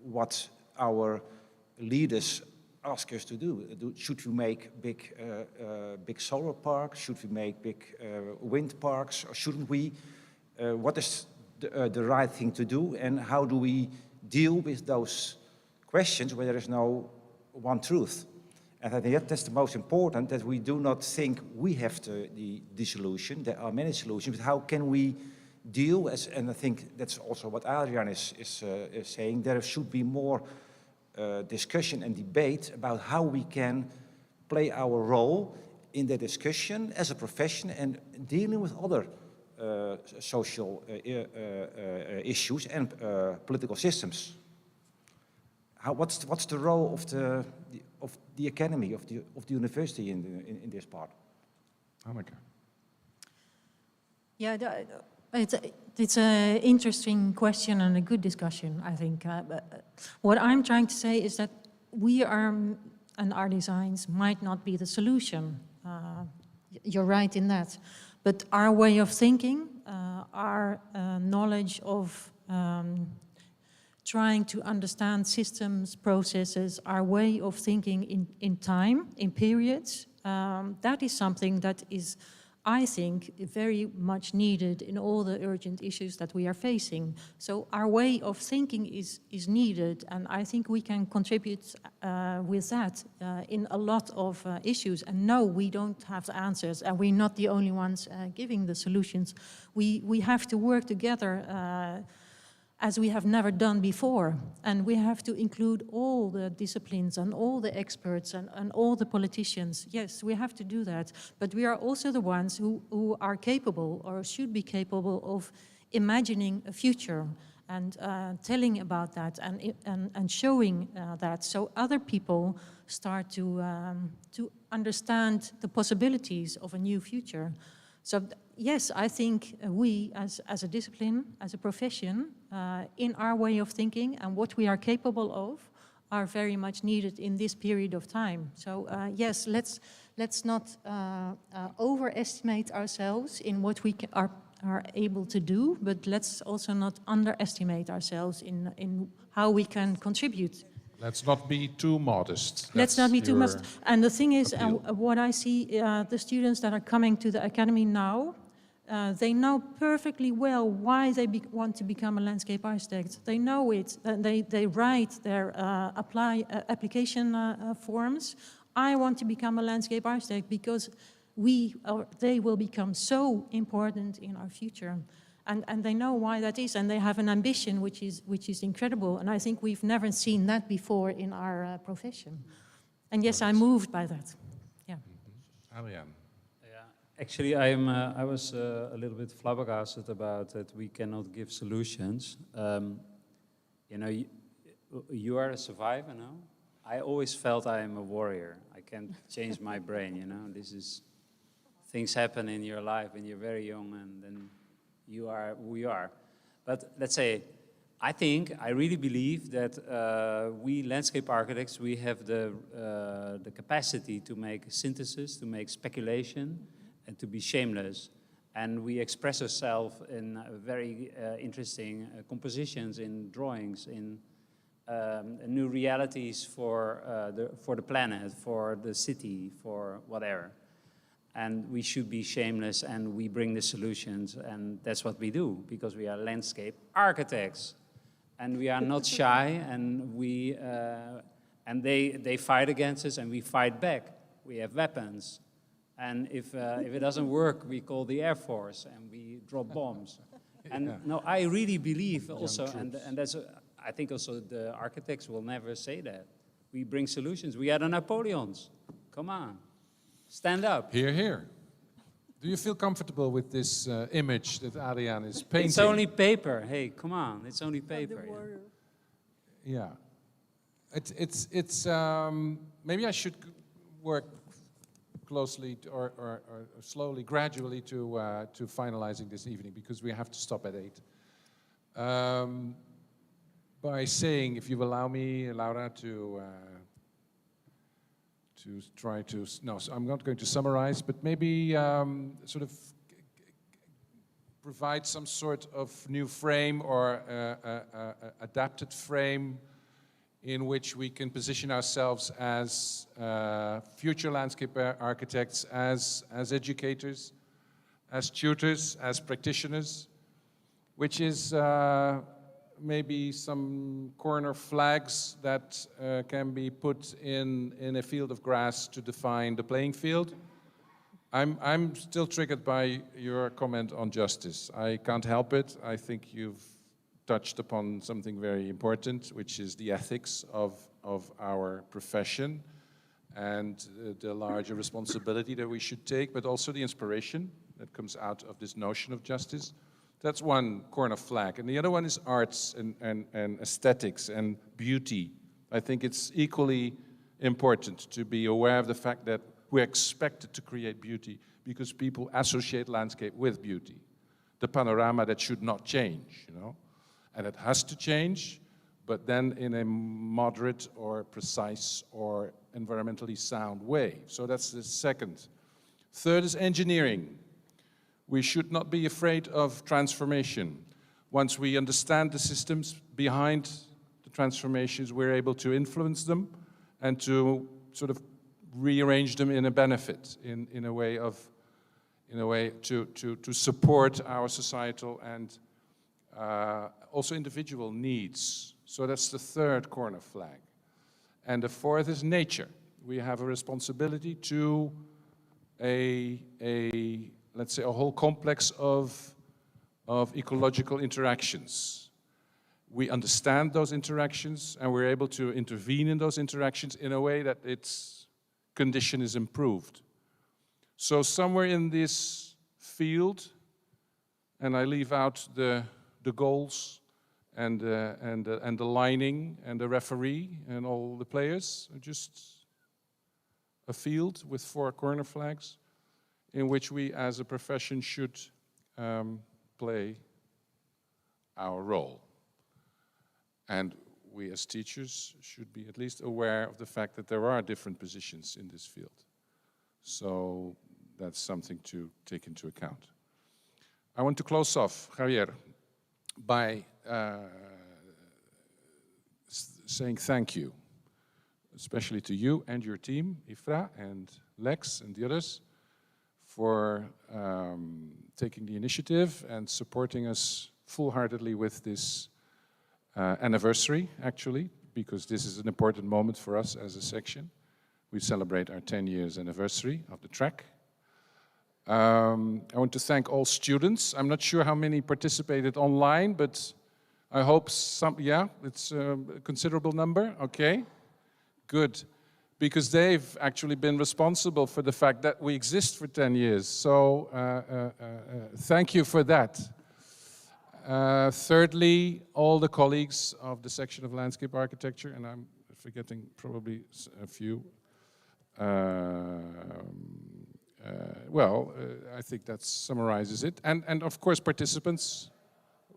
what our leaders ask us to do. Should we make big solar parks? Should we make big wind parks? Or shouldn't we? What is the right thing to do? And how do we deal with those questions where there is no one truth? And I think that's the most important, that we do not think we have the solution. There are many solutions, but how can we deal, and I think that's also what Adrian is saying, there should be more discussion and debate about how we can play our role in the discussion as a profession and dealing with other social issues and political systems. What's the role of the academy, of the university in this part? Anneke. Yeah, it's an interesting question and a good discussion, I think. What I'm trying to say is that we are, and our designs might not be the solution. You're right in that. But our way of thinking, our knowledge of trying to understand systems, processes, our way of thinking in time, in periods, that is something that is, I think, very much needed in all the urgent issues that we are facing. So our way of thinking is needed, and I think we can contribute with that in a lot of issues. And no, we don't have the answers, and we're not the only ones giving the solutions. We have to work together as we have never done before. And we have to include all the disciplines and all the experts and all the politicians. Yes, we have to do that. But we are also the ones who are capable or should be capable of imagining a future and telling about that and showing that, so other people start to understand the possibilities of a new future. So yes, I think we as a discipline, as a profession, in our way of thinking and what we are capable of are very much needed in this period of time. So yes, let's not overestimate ourselves in what we are able to do, but let's also not underestimate ourselves in how we can contribute. Let's not be too modest. Let's not be too modest. And the thing is, what I see, the students that are coming to the academy now, they know perfectly well why they want to become a landscape architect. They know it. They write their application forms. I want to become a landscape architect because they will become so important in our future. And they know why that is, and they have an ambition which is incredible. And I think we've never seen that before in our profession. And yes, I'm moved by that. Yeah. Adrian. Actually, I was a little bit flabbergasted about that we cannot give solutions. You know, you are a survivor now. I always felt I am a warrior. I can't change my brain, you know. Things happen in your life when you're very young, and then you are who you are. But let's say, I really believe that we landscape architects, we have the capacity to make synthesis, to make speculation, and to be shameless. And we express ourselves in very interesting compositions, in drawings, in new realities for the planet, for the city, for whatever. And we should be shameless, and we bring the solutions, and that's what we do, because we are landscape architects. And we are not shy, and they fight against us, and we fight back. We have weapons. And if it doesn't work, we call the Air Force, and we drop bombs. And no, I really believe also, and that's, I think also the architects will never say that. We bring solutions. We are the Napoleons. Come on, stand up. Here, here. Do you feel comfortable with this image that Adriaan is painting? It's only paper. Hey, come on, it's only paper. Yeah. It's maybe I should work closely or slowly, gradually to finalizing this evening, because we have to stop at 8. By saying, if you allow me, Laura, to try to, no, so I'm not going to summarize, but maybe sort of provide some sort of new frame or adapted frame in which we can position ourselves as future landscape architects, as educators, as tutors, as practitioners, which is maybe some corner flags that can be put in a field of grass to define the playing field. I'm still triggered by your comment on justice. I can't help it. I think you've touched upon something very important, which is the ethics of our profession and the larger responsibility that we should take, but also the inspiration that comes out of this notion of justice. That's one corner flag. And the other one is arts and aesthetics and beauty. I think it's equally important to be aware of the fact that we're expected to create beauty because people associate landscape with beauty. The panorama that should not change, you know? And it has to change, but then in a moderate or precise or environmentally sound way. So that's the second. Third is engineering. We should not be afraid of transformation. Once we understand the systems behind the transformations, we're able to influence them and to sort of rearrange them in a benefit, in a way to support our societal and also individual needs. So that's the third corner flag. And the fourth is nature. We have a responsibility to let's say, a whole complex of ecological interactions. We understand those interactions, and we're able to intervene in those interactions in a way that its condition is improved. So somewhere in this field, and I leave out the goals and the lining and the referee and all the players, just a field with 4 corner flags, in which we as a profession should play our role. And we as teachers should be at least aware of the fact that there are different positions in this field. So that's something to take into account. I want to close off, Javier, by saying thank you, especially to you and your team, Ifra and Lex and the others, for taking the initiative and supporting us full-heartedly with this anniversary, actually, because this is an important moment for us as a section. We celebrate our 10 years anniversary of the track. I want to thank all students. I'm not sure how many participated online, but I hope some, yeah, it's a considerable number, okay, good. Because they've actually been responsible for the fact that we exist for 10 years. So thank you for that. Thirdly, all the colleagues of the section of landscape architecture, and I'm forgetting probably a few. I think that summarizes it. And of course, participants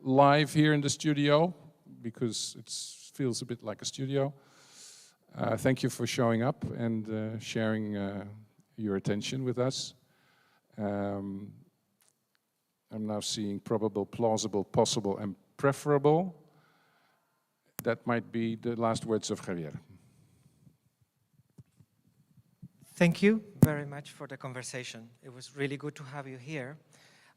live here in the studio, because it feels a bit like a studio. Thank you for showing up and sharing your attention with us. I'm now seeing probable, plausible, possible, and preferable. That might be the last words of Javier. Thank you very much for the conversation. It was really good to have you here.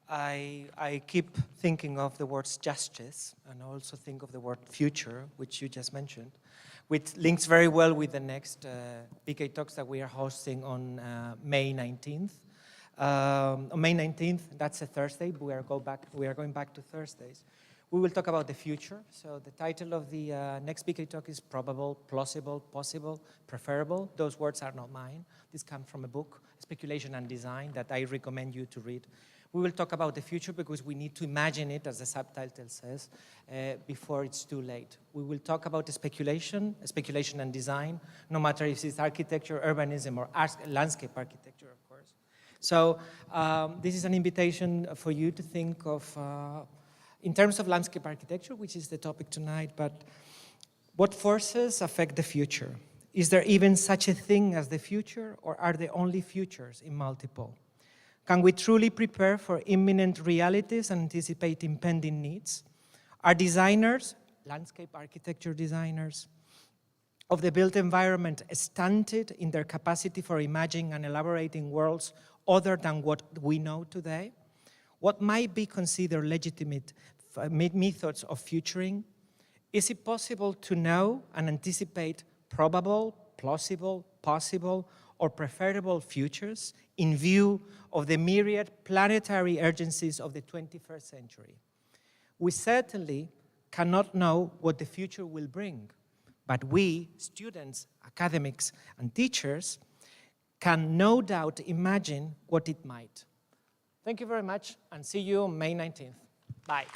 I keep thinking of the words justice, and I also think of the word future, which you just mentioned, which links very well with the next PK Talks that we are hosting on May 19th. On May 19th, that's a Thursday, we are going back to Thursdays. We will talk about the future. So the title of the next PK Talk is Probable, Plausible, Possible, Preferable. Those words are not mine. This comes from a book, Speculation and Design, that I recommend you to read. We will talk about the future because we need to imagine it, as the subtitle says, before it's too late. We will talk about the speculation and design, no matter if it's architecture, urbanism, or landscape architecture, of course. So this is an invitation for you to think of, in terms of landscape architecture, which is the topic tonight, but what forces affect the future? Is there even such a thing as the future, or are there only futures in multiple? Can we truly prepare for imminent realities and anticipate impending needs? Are designers, landscape architecture designers, of the built environment stunted in their capacity for imagining and elaborating worlds other than what we know today? What might be considered legitimate methods of futuring? Is it possible to know and anticipate probable, plausible, possible, or preferable futures in view of the myriad planetary urgencies of the 21st century? We certainly cannot know what the future will bring, but we, students, academics, and teachers, can no doubt imagine what it might. Thank you very much, and see you on May 19th. Bye.